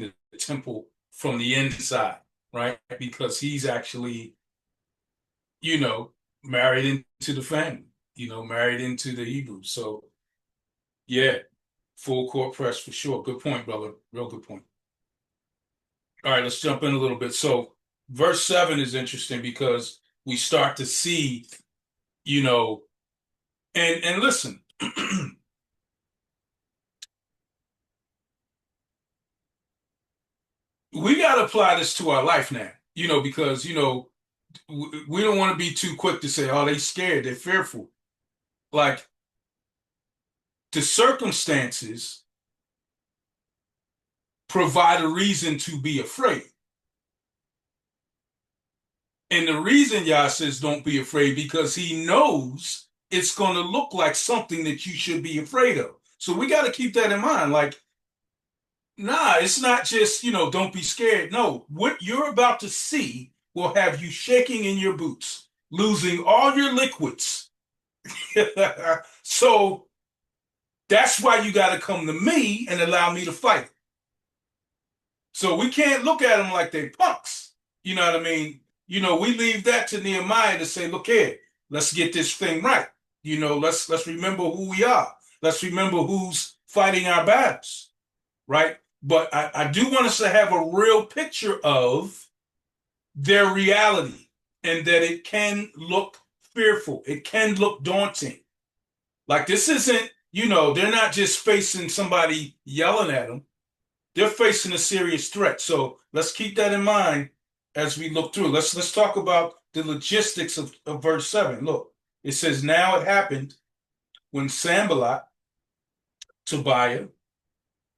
the temple from the inside, right? Because he's actually, you know, married into the family, married into the Hebrews. So, yeah, full court press for sure. Good point, brother. Real good point. All right, let's jump in a little bit. So, verse 7 is interesting because we start to see, you know, and listen, we got to apply this to our life now, because, we don't want to be too quick to say, oh, they scared, they're fearful. Like, the circumstances provide a reason to be afraid. And the reason Yah says don't be afraid, because he knows it's going to look like something that you should be afraid of. So we got to keep that in mind. Like, nah, it's not just, don't be scared. No, what you're about to see will have you shaking in your boots, losing all your liquids. So that's why you got to come to me and allow me to fight. So we can't look at them like they punks. You know what I mean? We leave that to Nehemiah to say, look here, let's get this thing right. Let's remember who we are. Let's remember who's fighting our battles, right? But I do want us to have a real picture of their reality, and that it can look fearful. It can look daunting. Like this isn't, they're not just facing somebody yelling at them. They're facing a serious threat. So let's keep that in mind as we look through. Let's talk about the logistics of verse 7. Look, it says, now it happened when Sanballat, Tobiah,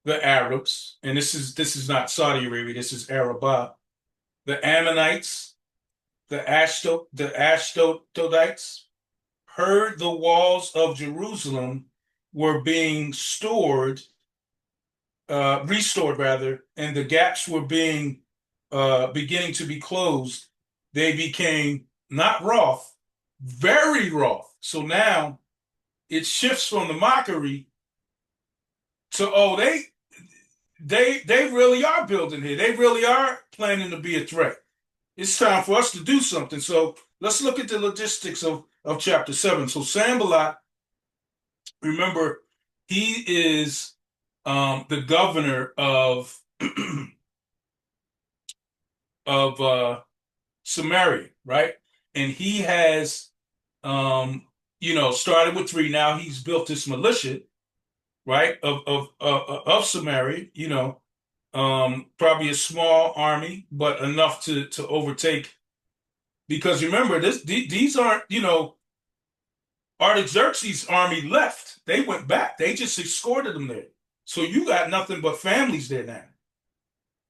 the Arabs, and this is not Saudi Arabia, this is Arabah, the Ammonites, the Ashdodites, heard the walls of Jerusalem were being restored rather, and the gaps were beginning to be closed. They became not wroth, very wroth. So now it shifts from the mockery to, they really are building here. They really are planning to be a threat. It's time for us to do something. So let's look at the logistics of chapter 7. So Sanballat, remember, he is the governor of Samaria, right? And he has, started with 3. Now he's built this militia, right, of Samaria. Probably a small army, but enough to overtake. Because remember, these aren't, Artaxerxes' army left. They went back. They just escorted them there. So you got nothing but families there now.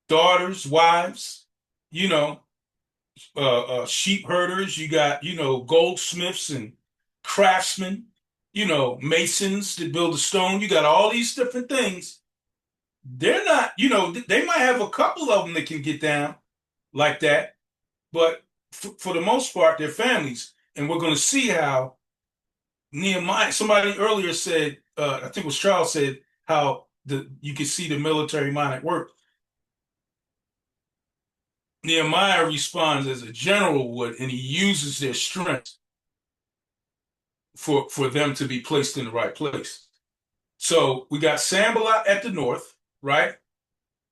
Daughters, wives, sheep herders. You got, goldsmiths and craftsmen, masons that build the stone. You got all these different things. They're not, they might have a couple of them that can get down like that, but for the most part, they're families. And we're going to see how Nehemiah, somebody earlier said, I think it was Charles said, how you can see the military mind at work. Nehemiah responds as a general would, and he uses their strength for them to be placed in the right place. So we got Sanballat at the north, right?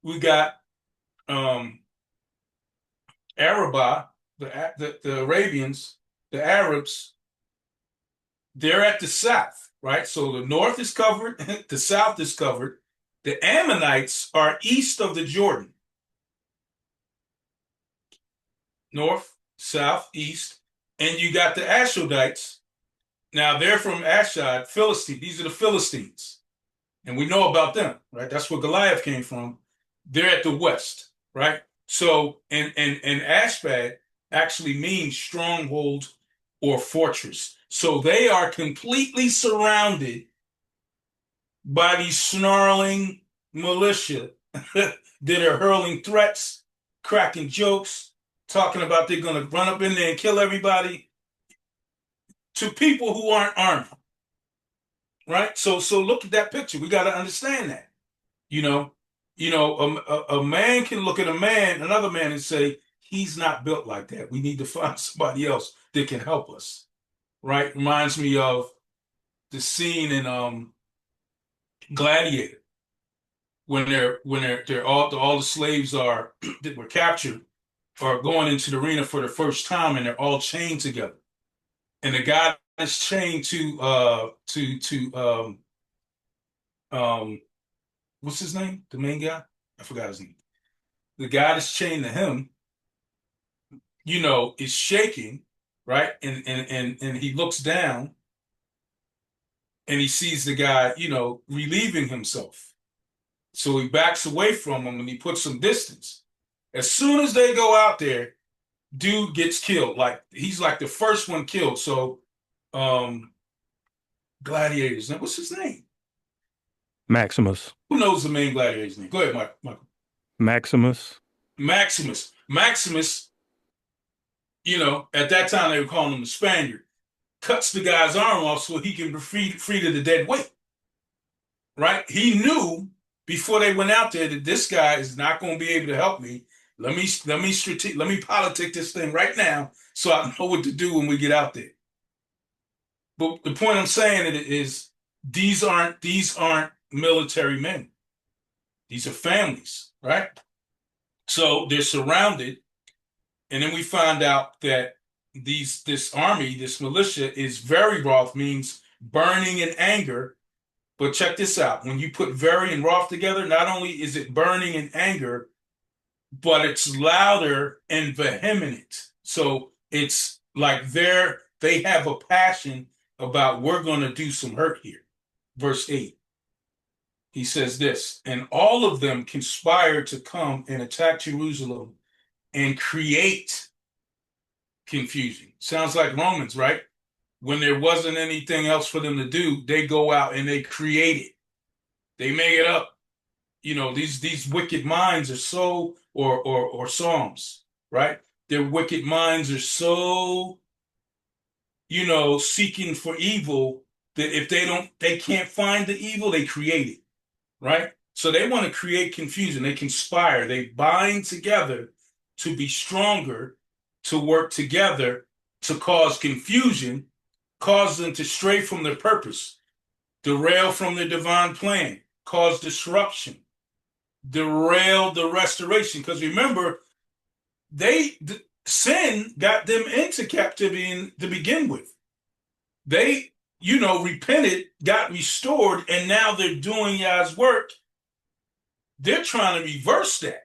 We got Arabah, the Arabians, the Arabs, they're at the south, right? So the north is covered, the south is covered. The Ammonites are east of the Jordan. North, south, east. And you got the Ashdodites. Now they're from Ashdod, Philistine. These are the Philistines. And we know about them, right? That's where Goliath came from. They're at the west, right? So, and Ashbad actually means stronghold or fortress. So they are completely surrounded by these snarling militia that are hurling threats, cracking jokes, talking about they're going to run up in there and kill everybody, to people who aren't armed, right? So look at that picture. We got to understand that, a man can look at another man, and say, he's not built like that. We need to find somebody else that can help us, right? Reminds me of the scene in Gladiator when they're all the slaves are that were captured are going into the arena for the first time, and they're all chained together, and the guy is chained to what's his name? The main guy? I forgot his name. The guy that's chained to him, is shaking, right? And he looks down and he sees the guy, relieving himself. So he backs away from him and he puts some distance. As soon as they go out there, dude gets killed. Like he's like the first one killed. So Gladiators. Now, what's his name? Maximus. Who knows the main gladiator's name? Go ahead, Michael. Maximus. Maximus, at that time they were calling him the Spaniard, cuts the guy's arm off so he can be free to the dead weight. Right? He knew before they went out there that this guy is not going to be able to help me. Let me politic this thing right now so I know what to do when we get out there. But the point I'm saying is these aren't military men. These are families, right? So they're surrounded, and then we find out that this army, this militia is very wroth, means burning in anger. But check this out. When you put very and wroth together, not only is it burning in anger, but it's louder and vehement. So it's like they have a passion about, we're going to do some hurt here. Verse 8. He says this, and all of them conspired to come and attack Jerusalem and create confusion. Sounds like Romans, right? When there wasn't anything else for them to do, they go out and they create it. They make it up. You know, these wicked minds are so, or Psalms, right? Their wicked minds are so, you know, seeking for evil that if they can't find the evil, they create it, right? So they want to create confusion. They conspire. They bind together to be stronger, to work together, to cause confusion, cause them to stray from their purpose, derail from their divine plan, cause disruption, derail the restoration. Because remember, sin got them into captivity to begin with. They, you know, repented, got restored, and now they're doing Yah's work. They're trying to reverse that.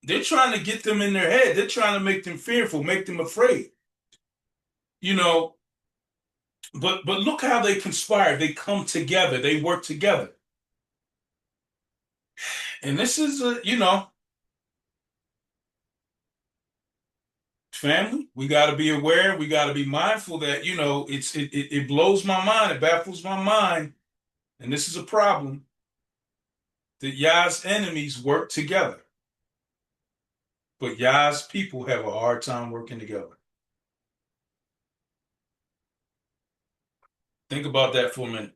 They're trying to get them in their head. They're trying to make them fearful, make them afraid. You know, but look how they conspire. They come together. They work together. And this is, you know, family, we got to be aware. We got to be mindful that, you know, it blows my mind. It baffles my mind. And this is a problem, that Yah's enemies work together. But Yah's people have a hard time working together. Think about that for a minute.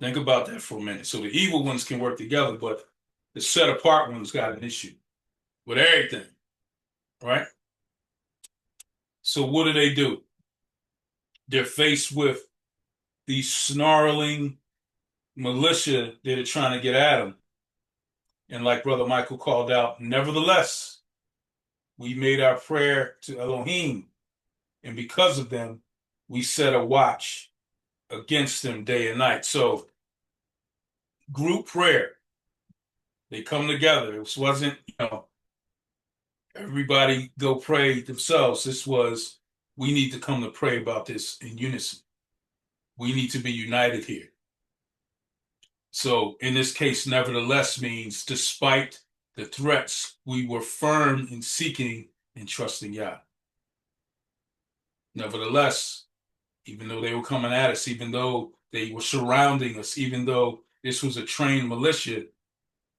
Think about that for a minute. So the evil ones can work together, but the set apart ones got an issue with everything, right? So what do? They're faced with these snarling militia that are trying to get at them. And like Brother Michael called out, nevertheless, we made our prayer to Elohim, and because of them, we set a watch against them day and night. So group prayer, they come together. This wasn't, you know, everybody go pray themselves. This was, we need to come to pray about this in unison. We need to be united here. So in this case, nevertheless means despite the threats, we were firm in seeking and trusting Yah. Nevertheless, even though they were coming at us, even though they were surrounding us, even though this was a trained militia,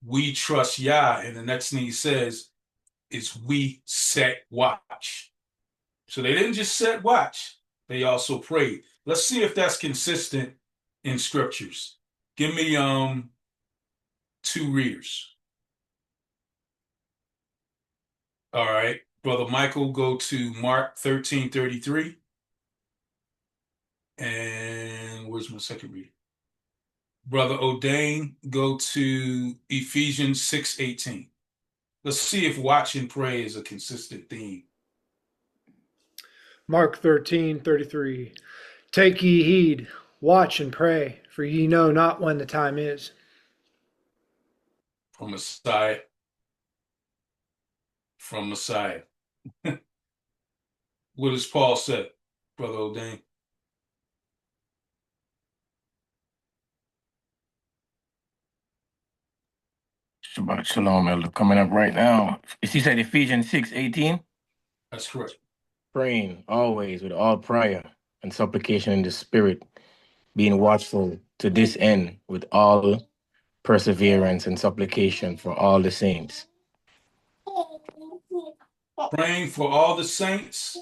we trust Yah. And the next thing he says is we set watch. So they didn't just set watch, they also prayed. Let's see if that's consistent in scriptures. Give me 2 readers. All right. Brother Michael, go to Mark 13:33. And where's my second reader? Brother O'Dane, go to Ephesians 6:18. Let's see if watch and pray is a consistent theme. Mark 13:33. Take ye heed, watch and pray, for ye know not when the time is. From Messiah. From Messiah. What does Paul say, Brother O'Dane? Shabbat Shalom, Elder. Coming up right now. He said Ephesians 6:18. That's correct. Praying always with all prayer and supplication in the Spirit, being watchful to this end with all perseverance and supplication for all the saints. Praying for all the saints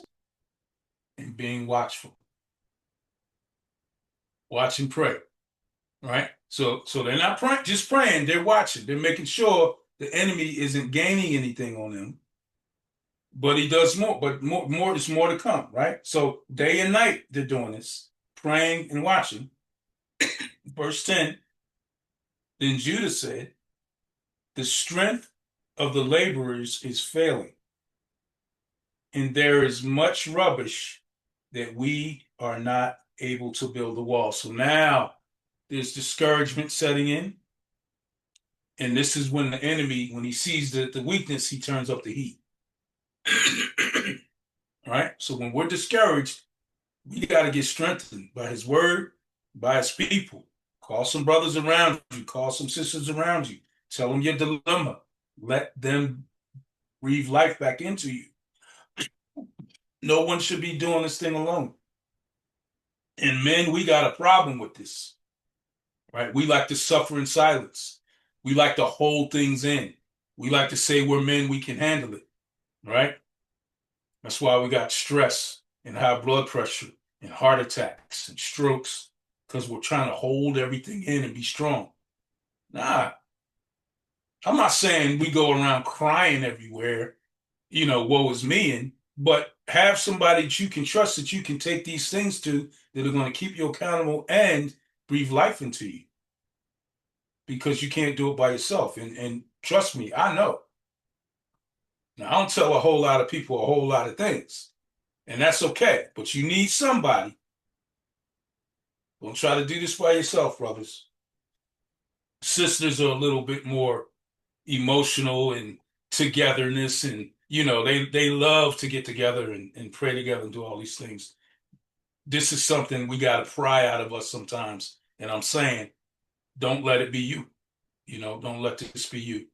and being watchful. Watch and pray. Right? So they're not just praying, they're watching. They're making sure the enemy isn't gaining anything on them. But he does more, but more is more to come, right? So day and night they're doing this, praying and watching. Verse 10, then Judah said, the strength of the laborers is failing, and there is much rubbish that we are not able to build the wall. So now there's discouragement setting in. And this is when the enemy, when he sees the weakness, he turns up the heat. All right. So when we're discouraged, we got to get strengthened by his word, by his people. Call some brothers around you, call some sisters around you, tell them your dilemma. Let them breathe life back into you. No one should be doing this thing alone. And men, we got a problem with this, right? We like to suffer in silence. We like to hold things in. We like to say we're men, we can handle it, right? That's why we got stress and high blood pressure and heart attacks and strokes, because we're trying to hold everything in and be strong. Nah, I'm not saying we go around crying everywhere, woe is me, but have somebody that you can trust, that you can take these things to, that are going to keep you accountable and breathe life into you, because you can't do it by yourself. And trust me, I know. Now, I don't tell a whole lot of people a whole lot of things, and that's okay, but you need somebody. Don't try to do this by yourself, brothers. Sisters are a little bit more emotional and togetherness, and they love to get together and pray together and do all these things. This is something we got to pry out of us sometimes, and I'm saying, don't let it be you. Don't let this be you.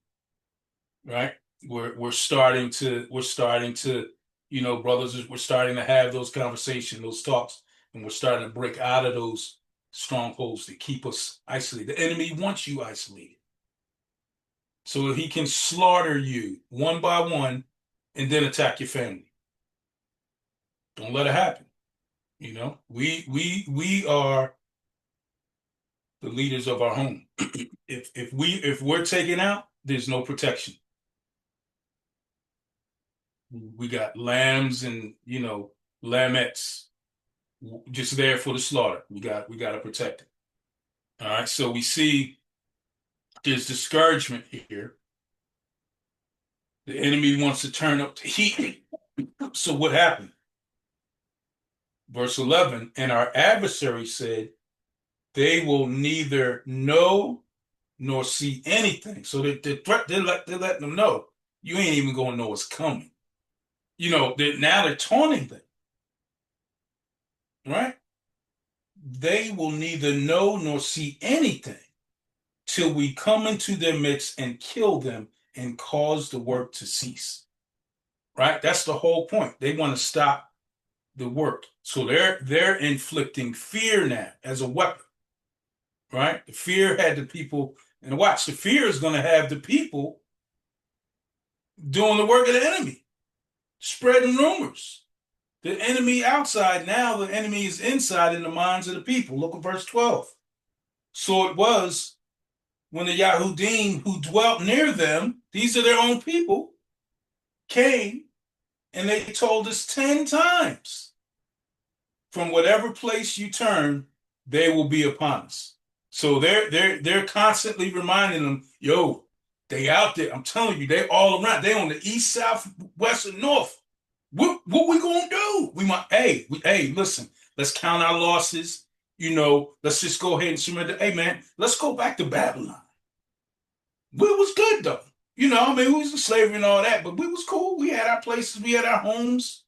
Right? We're starting to brothers, we're starting to have those conversations, those talks, and we're starting to break out of those strongholds that keep us isolated. The enemy wants you isolated, so he can slaughter you one by one and then attack your family. Don't let it happen. We are the leaders of our home. If we're taken out, there's no protection. We got lambs and lambettes just there for the slaughter. We got to protect it. All right. So we see there's discouragement here. The enemy wants to turn up the heat. So what happened? Verse 11, and our adversary said, they will neither know nor see anything. So they're letting them know, you ain't even going to know what's coming. Now they're taunting them, right? They will neither know nor see anything till we come into their midst and kill them and cause the work to cease. Right? That's the whole point. They want to stop the work. So they're inflicting fear now as a weapon. Right? The fear had the people, and watch, the fear is going to have the people doing the work of the enemy, spreading rumors. The enemy outside, now the enemy is inside in the minds of the people. Look at verse 12. So it was when the Yahudim who dwelt near them, these are their own people, came, and they told us 10 times, from whatever place you turn, they will be upon us. So they're constantly reminding them, yo, they out there. I'm telling you, they all around. They on the east, south, west, and north. What we gonna do? Hey, listen, let's count our losses. Let's just go ahead and surrender. Hey, man, let's go back to Babylon. We was good though. We was in slavery and all that, but we was cool. We had our places, we had our homes.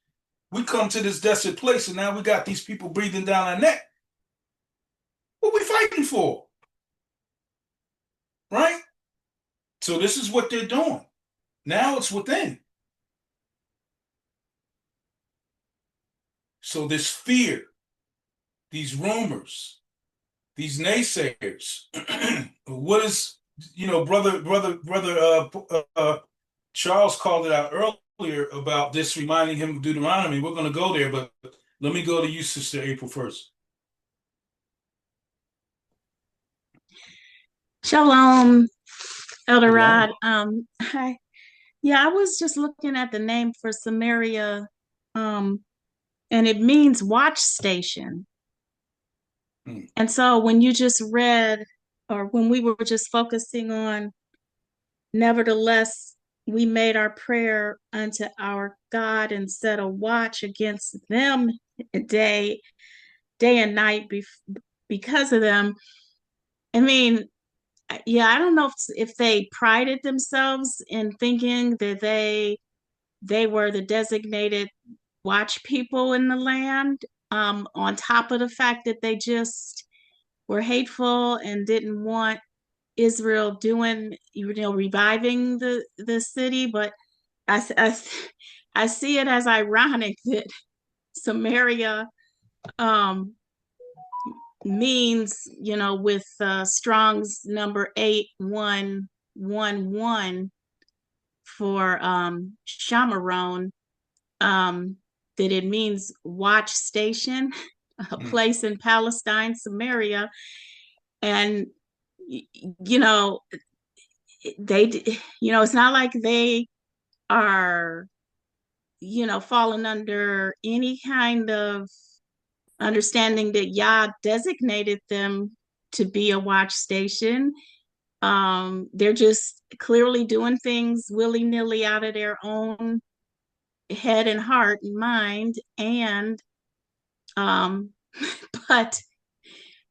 We come to this desert place, and now we got these people breathing down our neck. What we fighting for? Right? So this is what they're doing. Now it's within. So this fear, these rumors, these naysayers. What is, brother Charles called it out earlier about this, reminding him of Deuteronomy. We're going to go there, but let me go to you, Sister April, first. Shalom, Elder Rod. Hi. Yeah, I was just looking at the name for Samaria, and it means watch station. And so when you just read, or when we were just focusing on, nevertheless, we made our prayer unto our God and set a watch against them day and night because of them. I mean, yeah, I don't know if they prided themselves in thinking that they were the designated watch people in the land, on top of the fact that they just were hateful and didn't want Israel doing, reviving the city. But I, I see it as ironic that Samaria, um, means, with Strong's number 8111 for Shamaron, that it means watch station, a place in Palestine, Samaria. And they, it's not like they are, falling under any kind of understanding that Yah designated them to be a watch station. They're just clearly doing things willy-nilly out of their own head and heart and mind. And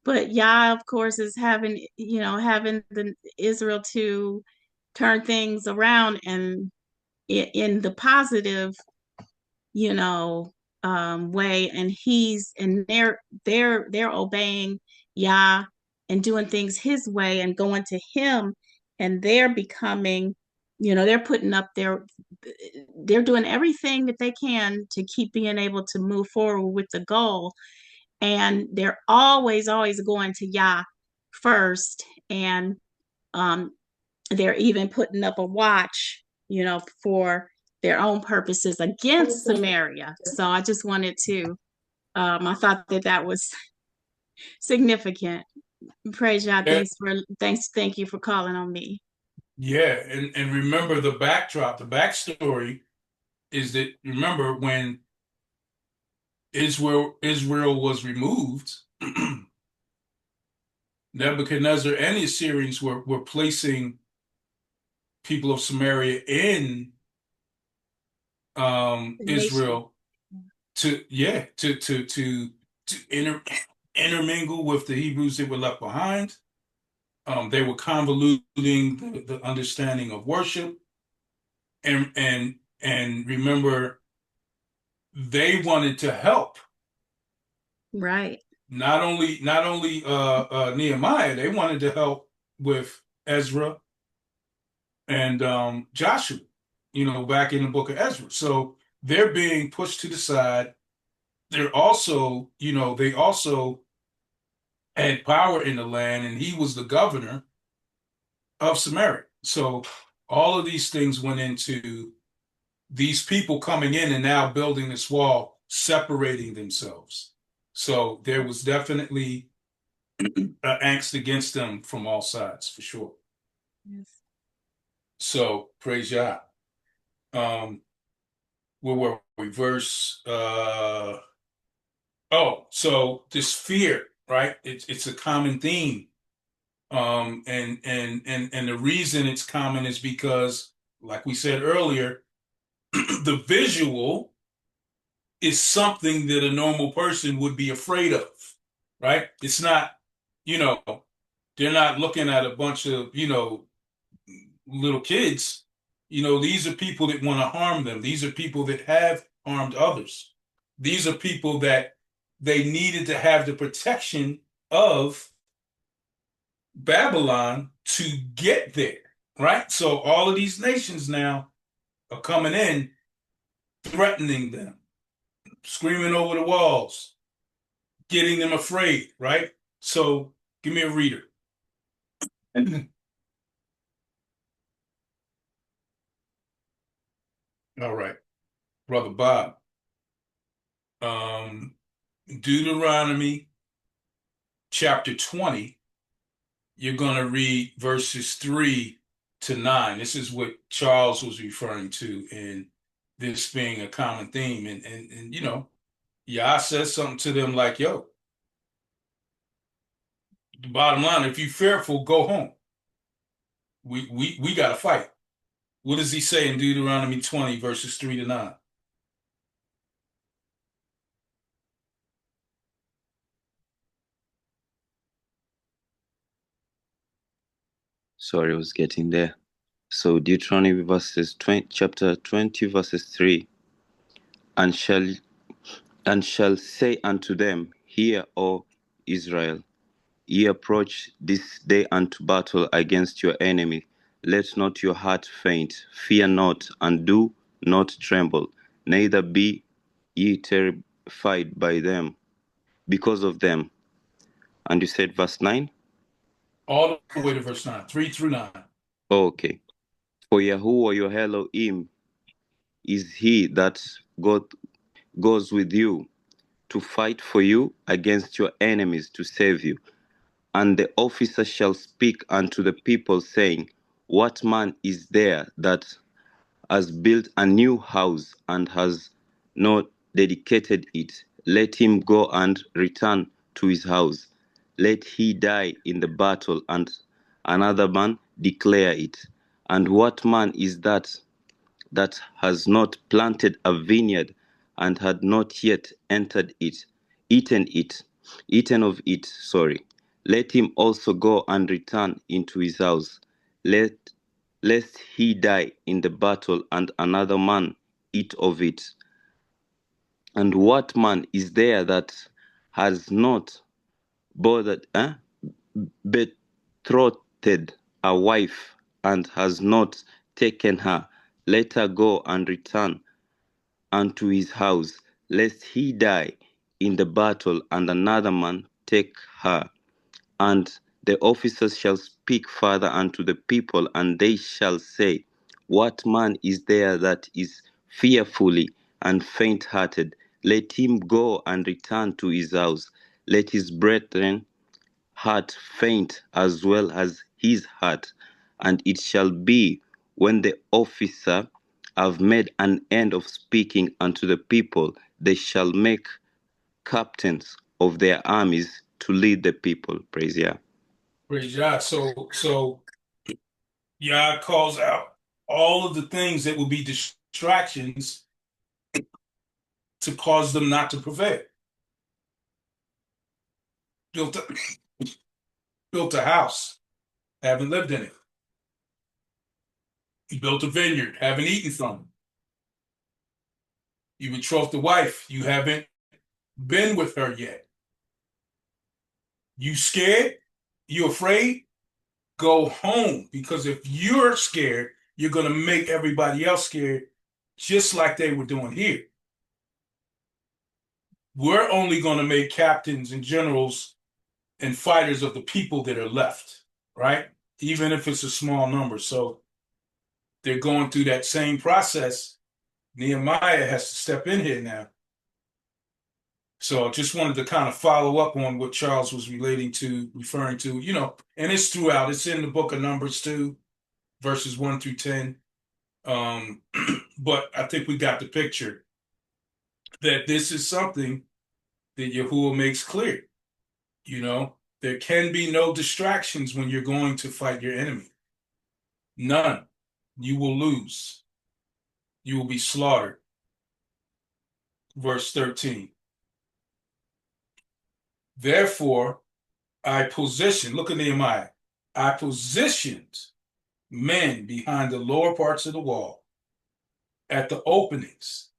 but Yah, of course, is having the Israel to turn things around and in the positive, way. And they're obeying Yah and doing things his way and going to him, and they're becoming, they're putting up they're doing everything that they can to keep being able to move forward with the goal. And they're always going to Yah first. And they're even putting up a watch, for their own purposes against Samaria. So I just wanted to, I thought that was significant. Praise Yah. Thank you for calling on me. Yeah, and remember the backdrop, the backstory is that, remember when Israel was removed, Nebuchadnezzar and the Assyrians were placing people of Samaria in Israel to intermingle with the Hebrews that were left behind. They were convoluting the understanding of worship, and remember, they wanted to help. Right. Not only Nehemiah, they wanted to help with Ezra and Joshua, back in the book of Ezra. So they're being pushed to the side. They're also, they also had power in the land, and he was the governor of Samaria. So all of these things went into these people coming in and now building this wall, separating themselves. So there was definitely angst against them from all sides, for sure. Yes. So praise Yah. Where were we? Verse so this fear, right? It's a common theme. And the reason it's common is because, like we said earlier, the visual is something that a normal person would be afraid of, right? It's not, they're not looking at a bunch of, little kids. These are people that want to harm them. These are people that have harmed others. These are people that they needed to have the protection of Babylon to get there, right? So all of these nations now are coming in, threatening them, screaming over the walls, getting them afraid, right? So give me a reader. All right, Brother Bob. Deuteronomy chapter 20, you're going to read verses 3 to 9. This is what Charles was referring to in this being a common theme. And Yah says something to them like, yo, the bottom line, if you're fearful, go home. We got to fight. What does he say in Deuteronomy 20, verses 3 to 9? Sorry, I was getting there. So Deuteronomy chapter 20, verses 3, and shall say unto them, Hear, O Israel, ye approach this day unto battle against your enemy. Let not your heart faint, fear not, and do not tremble, neither be ye terrified by them, because of them. And you said verse 9? All the way to verse 9, 3 through 9. Oh, okay. For Yahuwah your Elohim is he that goes with you to fight for you against your enemies to save you. And the officer shall speak unto the people, saying, What man is there that has built a new house and has not dedicated it? Let him go and return to his house. Let he die in the battle, and another man declare it. And what man is that has not planted a vineyard and had not yet entered it, eaten of it, sorry. Let him also go and return into his house, lest he die in the battle and another man eat of it. And what man is there that has not betrothed a wife and has not taken her? Let her go and return unto his house, lest he die in the battle and another man take her. And the officers shall speak further unto the people, and they shall say, What man is there that is fearfully and faint-hearted? Let him go and return to his house. Let his brethren heart faint as well as his heart. And it shall be, when the officer have made an end of speaking unto the people, they shall make captains of their armies to lead the people. Praise Yah. Praise Yah. So Yah calls out all of the things that will be distractions to cause them not to prevail. Built a house, haven't lived in it. You built a vineyard, haven't eaten from it. You betrothed a wife, you haven't been with her yet. You scared? You afraid? Go home, because if you're scared, you're going to make everybody else scared, just like they were doing here. We're only going to make captains and generals and fighters of the people that are left, right? Even if it's a small number. So they're going through that same process. Nehemiah has to step in here now. So I just wanted to kind of follow up on what Charles was referring to, and it's throughout. It's in the book of Numbers too, verses 1 through 10. But I think we got the picture that this is something that Yahuwah makes clear. There can be no distractions when you're going to fight your enemy. None. You will lose. You will be slaughtered. Verse 13. Therefore, look at Nehemiah, I positioned men behind the lower parts of the wall at the openings,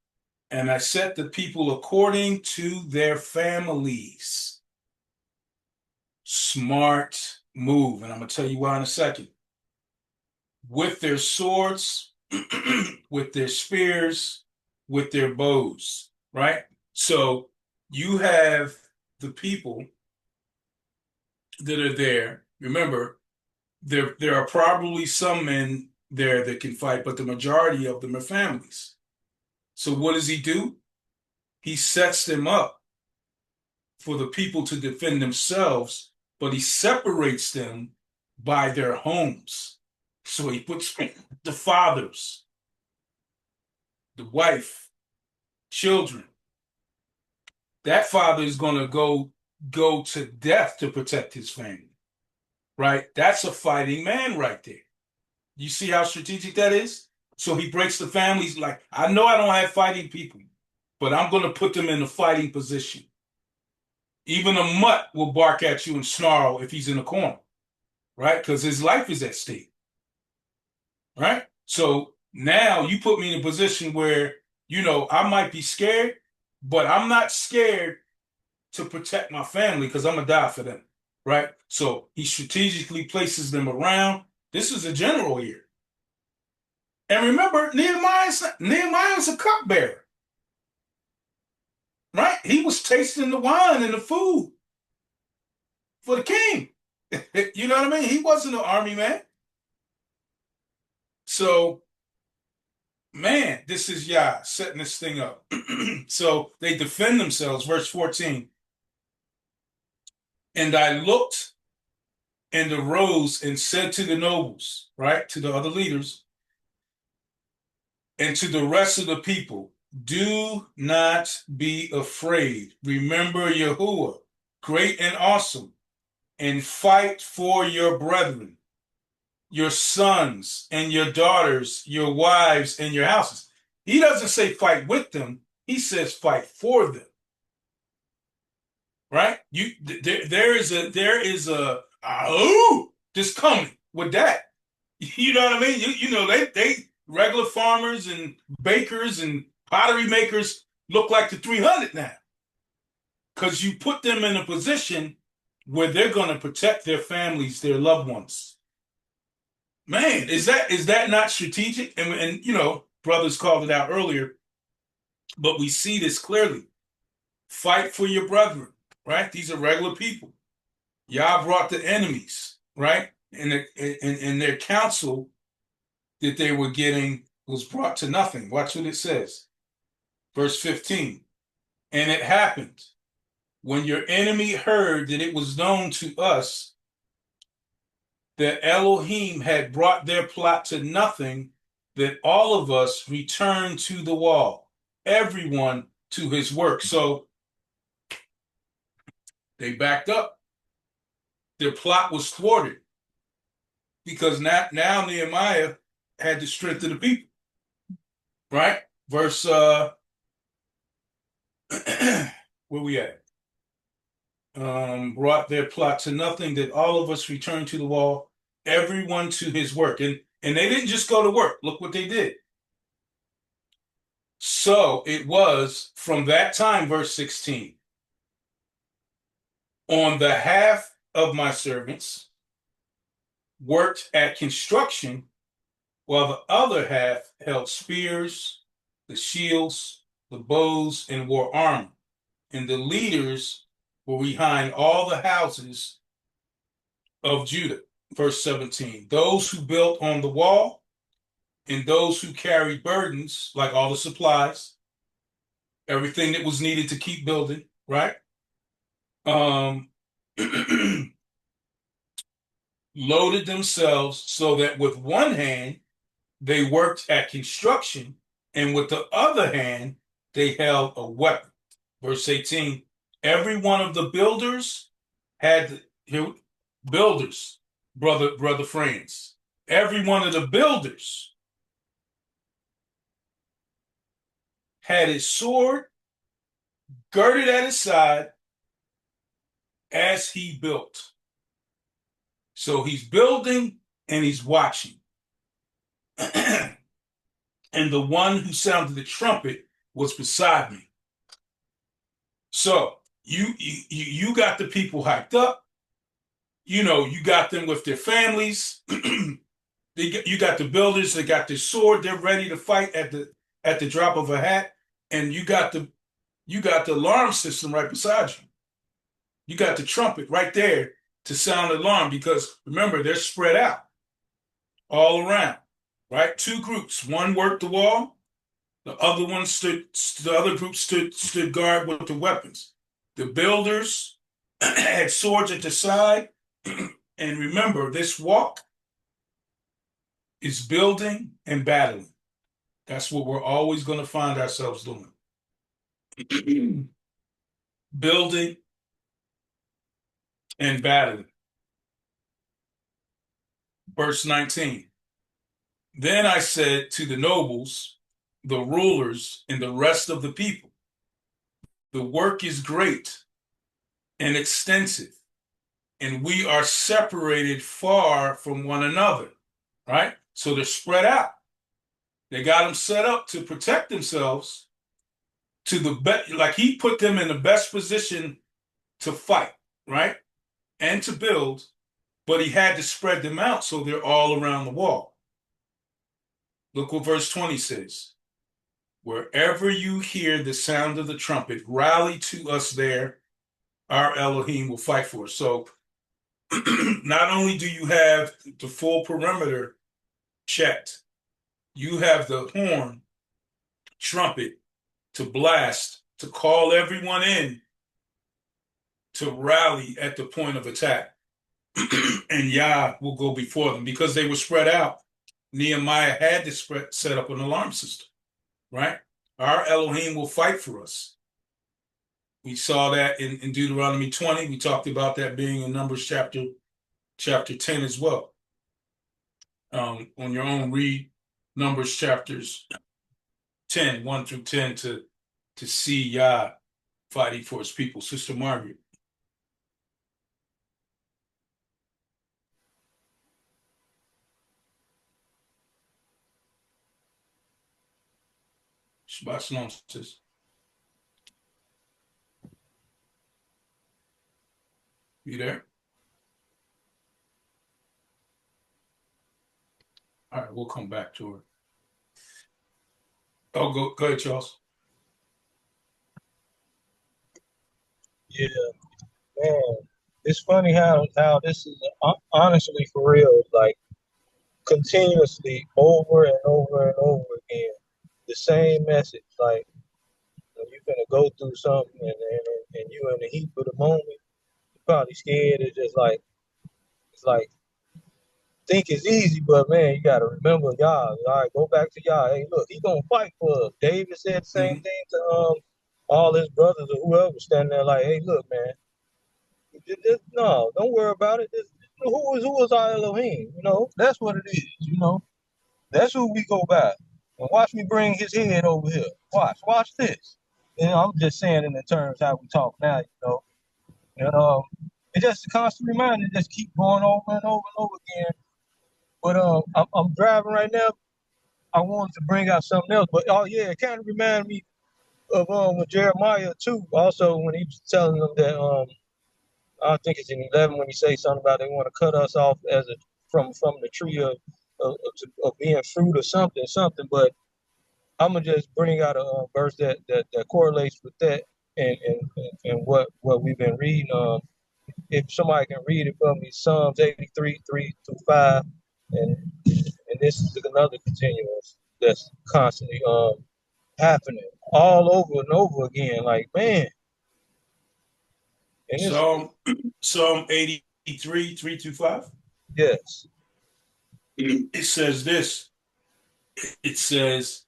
and I set the people according to their families. Smart move, and I'm going to tell you why in a second. With their swords, with their spears, with their bows, right? So you have the people that are there. Remember, there are probably some men there that can fight, but the majority of them are families. So what does he do? He sets them up for the people to defend themselves, but he separates them by their homes. So he puts the fathers, the wife, children. That father is going to go to death to protect his family, right? That's a fighting man right there. You see how strategic that is? So he breaks the families. Like, I know I don't have fighting people, but I'm going to put them in a fighting position. Even a mutt will bark at you and snarl if he's in a corner, right? Because his life is at stake, right? So now you put me in a position where, I might be scared, but I'm not scared to protect my family because I'm going to die for them, right? So he strategically places them around. This is a general here. And remember, Nehemiah's a cupbearer, right? He was tasting the wine and the food for the king. You know what I mean? He wasn't an army man. So, man, this is Yah setting this thing up. So they defend themselves, verse 14. And I looked and arose and said to the nobles, right, to the other leaders, and to the rest of the people, do not be afraid. Remember Yahuwah, great and awesome, and fight for your brethren, your sons and your daughters, your wives and your houses. He doesn't say fight with them. He says fight for them. Right? There is a just coming with that. You know what I mean? They regular farmers and bakers and pottery makers look like the 300 now. Because you put them in a position where they're going to protect their families, their loved ones. Man, is that not strategic? And brothers called it out earlier, but we see this clearly. Fight for your brethren, right? These are regular people. Yah brought the enemies, right? And their counsel that they were getting was brought to nothing. Watch what it says. Verse 15. And it happened when your enemy heard that it was known to us that Elohim had brought their plot to nothing, that all of us returned to the wall, everyone to his work. So they backed up. Their plot was thwarted because now Nehemiah had the strength of the people, right? Verse, where we at? Brought their plot to nothing, that all of us returned to the wall, everyone to his work. And they didn't just go to work. Look what they did. So it was from that time, verse 16, on the half of my servants worked at construction, while the other half held spears, the shields, the bows, and wore armor. And the leaders were behind all the houses of Judah. Verse 17, those who built on the wall and those who carried burdens, like all the supplies, everything that was needed to keep building, right? Loaded themselves so that with one hand they worked at construction, and with the other hand they held a weapon. Verse 18, every one of the builders had builders, brother friends. Every one of the builders had his sword girded at his side as he built. So he's building and he's watching. And the one who sounded the trumpet was beside me. So you got the people hyped up. You got them with their families. You got the builders. They got their sword. They're ready to fight at the drop of a hat. And you got the alarm system right beside you. You got the trumpet right there to sound the alarm, because remember, they're spread out all around, right? Two groups. One worked the wall. The other group stood guard with the weapons. The builders had swords at the side. And remember, this walk is building and battling. That's what we're always going to find ourselves doing. Building and battling. Verse 19. Then I said to the nobles, the rulers, and the rest of the people, the work is great and extensive, and we are separated far from one another, right? So they're spread out. They got them set up to protect themselves to the best, like he put them in the best position to fight, right? And to build, but he had to spread them out so they're all around the wall. Look what verse 20 says. Wherever you hear the sound of the trumpet, rally to us there. Our Elohim will fight for us. So not only do you have the full perimeter checked, you have the horn, trumpet to blast, to call everyone in to rally at the point of attack. And Yah will go before them because they were spread out. Nehemiah had to set up an alarm system, right? Our Elohim will fight for us. We saw that in Deuteronomy 20. We talked about that being in Numbers chapter 10 as well. On your own, read Numbers chapters 10, 1 through 10 to see Yah fighting for his people. Sister Margaret. Shabbat shalom, sis. You there? All right, we'll come back to her. Oh, go ahead, Charles. Yeah, man. It's funny how this is honestly for real, like continuously over and over and over again, the same message. Like when you're gonna go through something and you're in the heat of the moment, you're probably scared. It's like think it's easy, but man, you gotta remember Yah. All right, go back to Yah. Hey, look, he gonna fight for us. David said the same thing to all his brothers or whoever standing there. Like, hey, look, man, no, don't worry about it. Who is our Elohim? You know, that's what it is. You know, that's who we go by. And watch me bring his head over here. Watch this. You know, I'm just saying in the terms how we talk now. You know, and it's just a constant reminder. Just keep going over and over and over again. But I'm driving right now. I wanted to bring out something else, but oh yeah, it kind of reminded me of with Jeremiah too. Also, when he was telling them that I think it's in 11 when he says something about they want to cut us off as from the tree of being fruit or something. But I'm gonna just bring out a verse that correlates with that and what we've been reading. If somebody can read it for me, Psalms 83, 3-5, and this is another continuous that's constantly happening all over and over again. Like, man. And Psalm 83, 3-5. Yes. It says this. It says,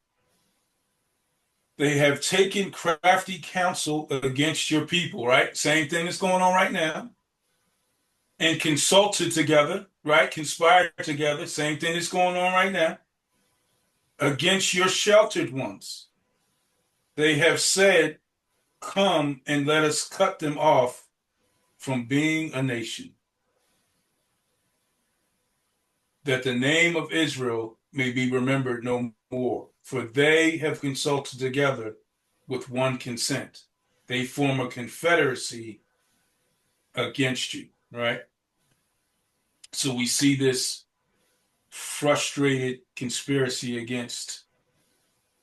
they have taken crafty counsel against your people, right? Same thing that's going on right now. And consulted together, right? Conspired together. Same thing that's going on right now. Against your sheltered ones. They have said, come and let us cut them off from being a nation, that the name of Israel may be remembered no more. For they have consulted together with one consent. They form a confederacy against you, right? So we see this frustrated conspiracy against,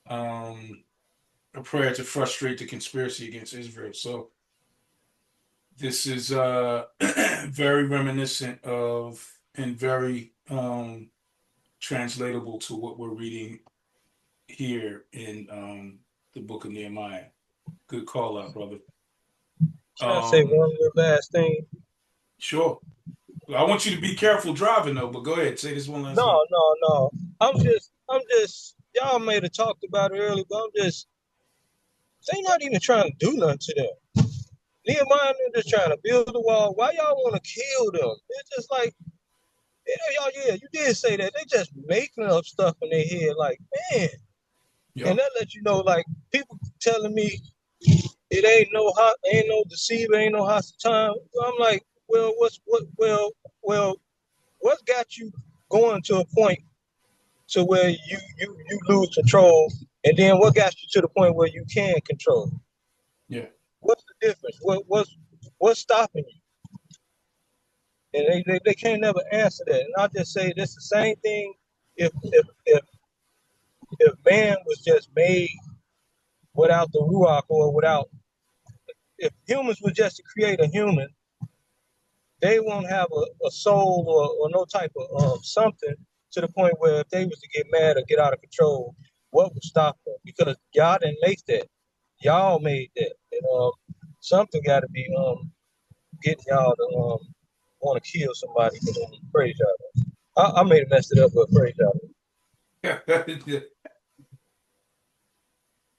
a prayer to frustrate the conspiracy against Israel. So this is very reminiscent of and very translatable to what we're reading here in the book of Nehemiah. Good call out, brother. Can I say one little last thing? Sure. I want you to be careful driving though, but go ahead. Say this one last thing. No. I'm just y'all may have talked about it earlier, but they not even trying to do nothing to them. Nehemiah, they're just trying to build the wall. Why y'all want to kill them? It's just like Yeah, you did say that. They just making up stuff in their head, like, man. Yep. And that let you know, like, people telling me it ain't no deceiver, ain't no hostile time. I'm like, well, what's got you going to a point to where you lose control, and then what got you to the point where you can control? Yeah. What's the difference? What's stopping you? And they can't never answer that. And I just say this the same thing if man was just made without the ruach, or without, if humans were just to create a human, they won't have a soul, or no type of something, to the point where if they was to get mad or get out of control, what would stop them? Because y'all didn't make that. Y'all made that. And something got to be getting y'all to want to kill somebody. Praise y'all. I may have messed it up, but praise y'all.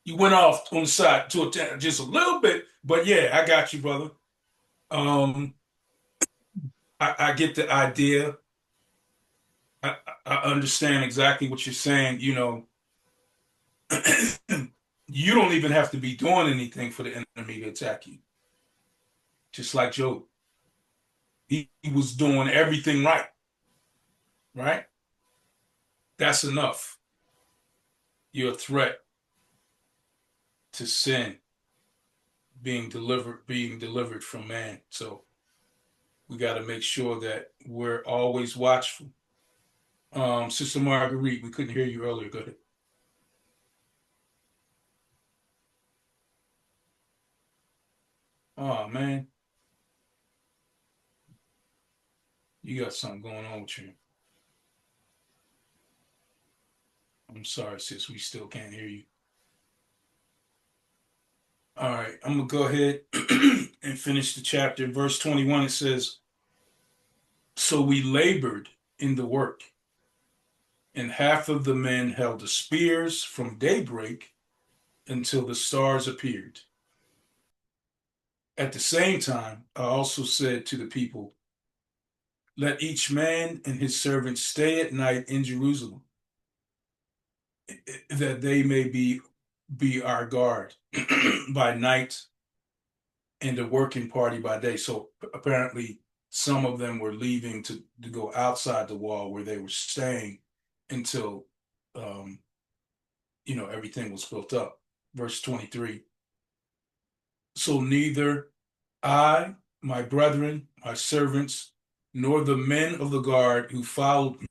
You went off on the side to just a little bit, but yeah, I got you, brother. I get the idea. I understand exactly what you're saying. You know, you don't even have to be doing anything for the enemy to attack you. Just like Job, he was doing everything right. Right? That's enough. You're a threat to sin being delivered from man. So we got to make sure that we're always watchful. Sister Marguerite, we couldn't hear you earlier. Go ahead. Oh man, you got something going on with you. I'm sorry, sis, we still can't hear you. All right, I'm gonna go ahead and finish the chapter. In verse 21, it says, "So we labored in the work, and half of the men held the spears from daybreak until the stars appeared. At the same time, I also said to the people, let each man and his servant stay at night in Jerusalem, that they may be our guard by night and the working party by day." So apparently some of them were leaving to go outside the wall where they were staying until everything was built up. Verse 23. "So neither I, my brethren, my servants, nor the men of the guard who followed me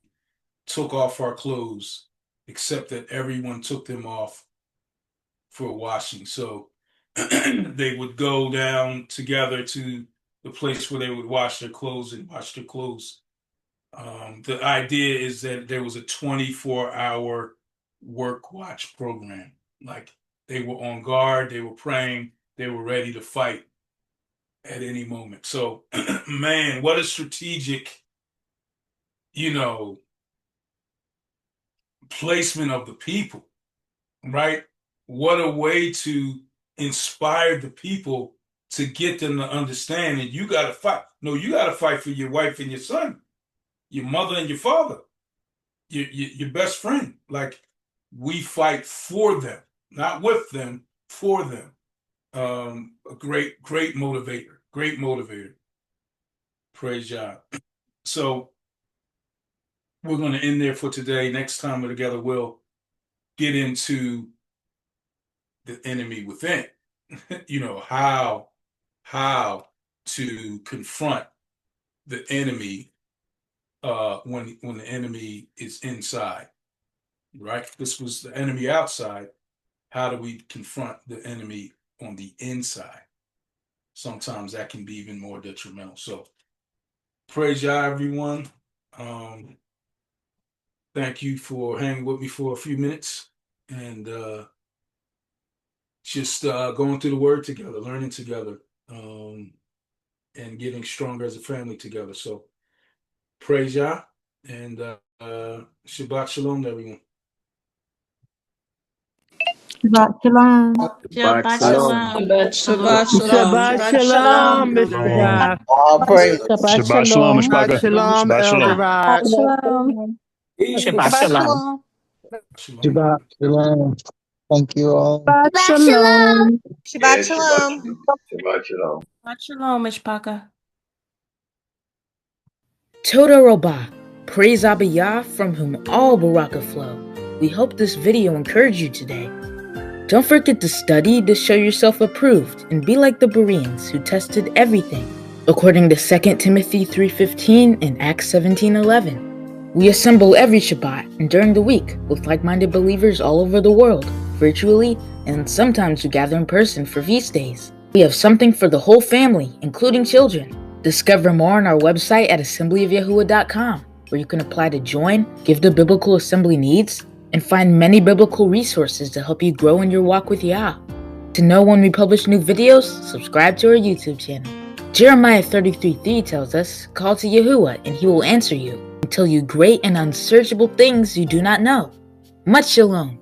took off our clothes, except that everyone took them off for washing." So they would go down together to the place where they would wash their clothes and wash their clothes. The idea is that there was a 24-hour work watch program. Like they were on guard, they were praying, they were ready to fight at any moment. So, man, what a strategic, placement of the people, right? What a way to inspire the people to get them to understand that you got to fight. No, you got to fight for your wife and your son, your mother and your father, your best friend. Like we fight for them, not with them, for them. A great motivator, great motivator. Praise God. So we're going to end there for today. Next time we're together, we'll get into the enemy within. How to confront the enemy when the enemy is inside, right? This was the enemy outside. How do we confront the enemy on the inside? Sometimes that can be even more detrimental. So praise Yah, everyone. Thank you for hanging with me for a few minutes and just going through the word together, learning together, and getting stronger as a family together. So praise Yah and Shabbat Shalom to everyone. Shabbat shalom. Shabbat Shalom. shalom. Shabbat shalom. Shabbat Shabbat shalom, shalom. Mr. Shalom. Guy. All praise. Shabbat Shabbat shalom, shalom. Shabbat Mishpacha. shalom, Shabbat Elder shalom. Rod. Shalom. Shabbat Shabbat shalom. shalom. Shalom. Shabbat shalom. Thank you all. Shabbat shalom. Shabbat shalom. Shabbat shalom. Shabbat shalom, Mishpaka. Toda Robah, praise Abba Yah, from whom all baraka flow. We hope this video encouraged you today. Don't forget to study to show yourself approved and be like the Bereans who tested everything, according to 2 Timothy 3:15 and Acts 17:11. We assemble every Shabbat and during the week with like-minded believers all over the world, virtually, and sometimes we gather in person for feast days. We have something for the whole family, including children. Discover more on our website at assemblyofyahuwah.com, where you can apply to join, give the biblical assembly needs, and find many biblical resources to help you grow in your walk with Yah. To know when we publish new videos, subscribe to our YouTube channel. Jeremiah 33:3 tells us, "Call to Yahuwah, and he will answer you, and tell you great and unsearchable things you do not know." Much shalom.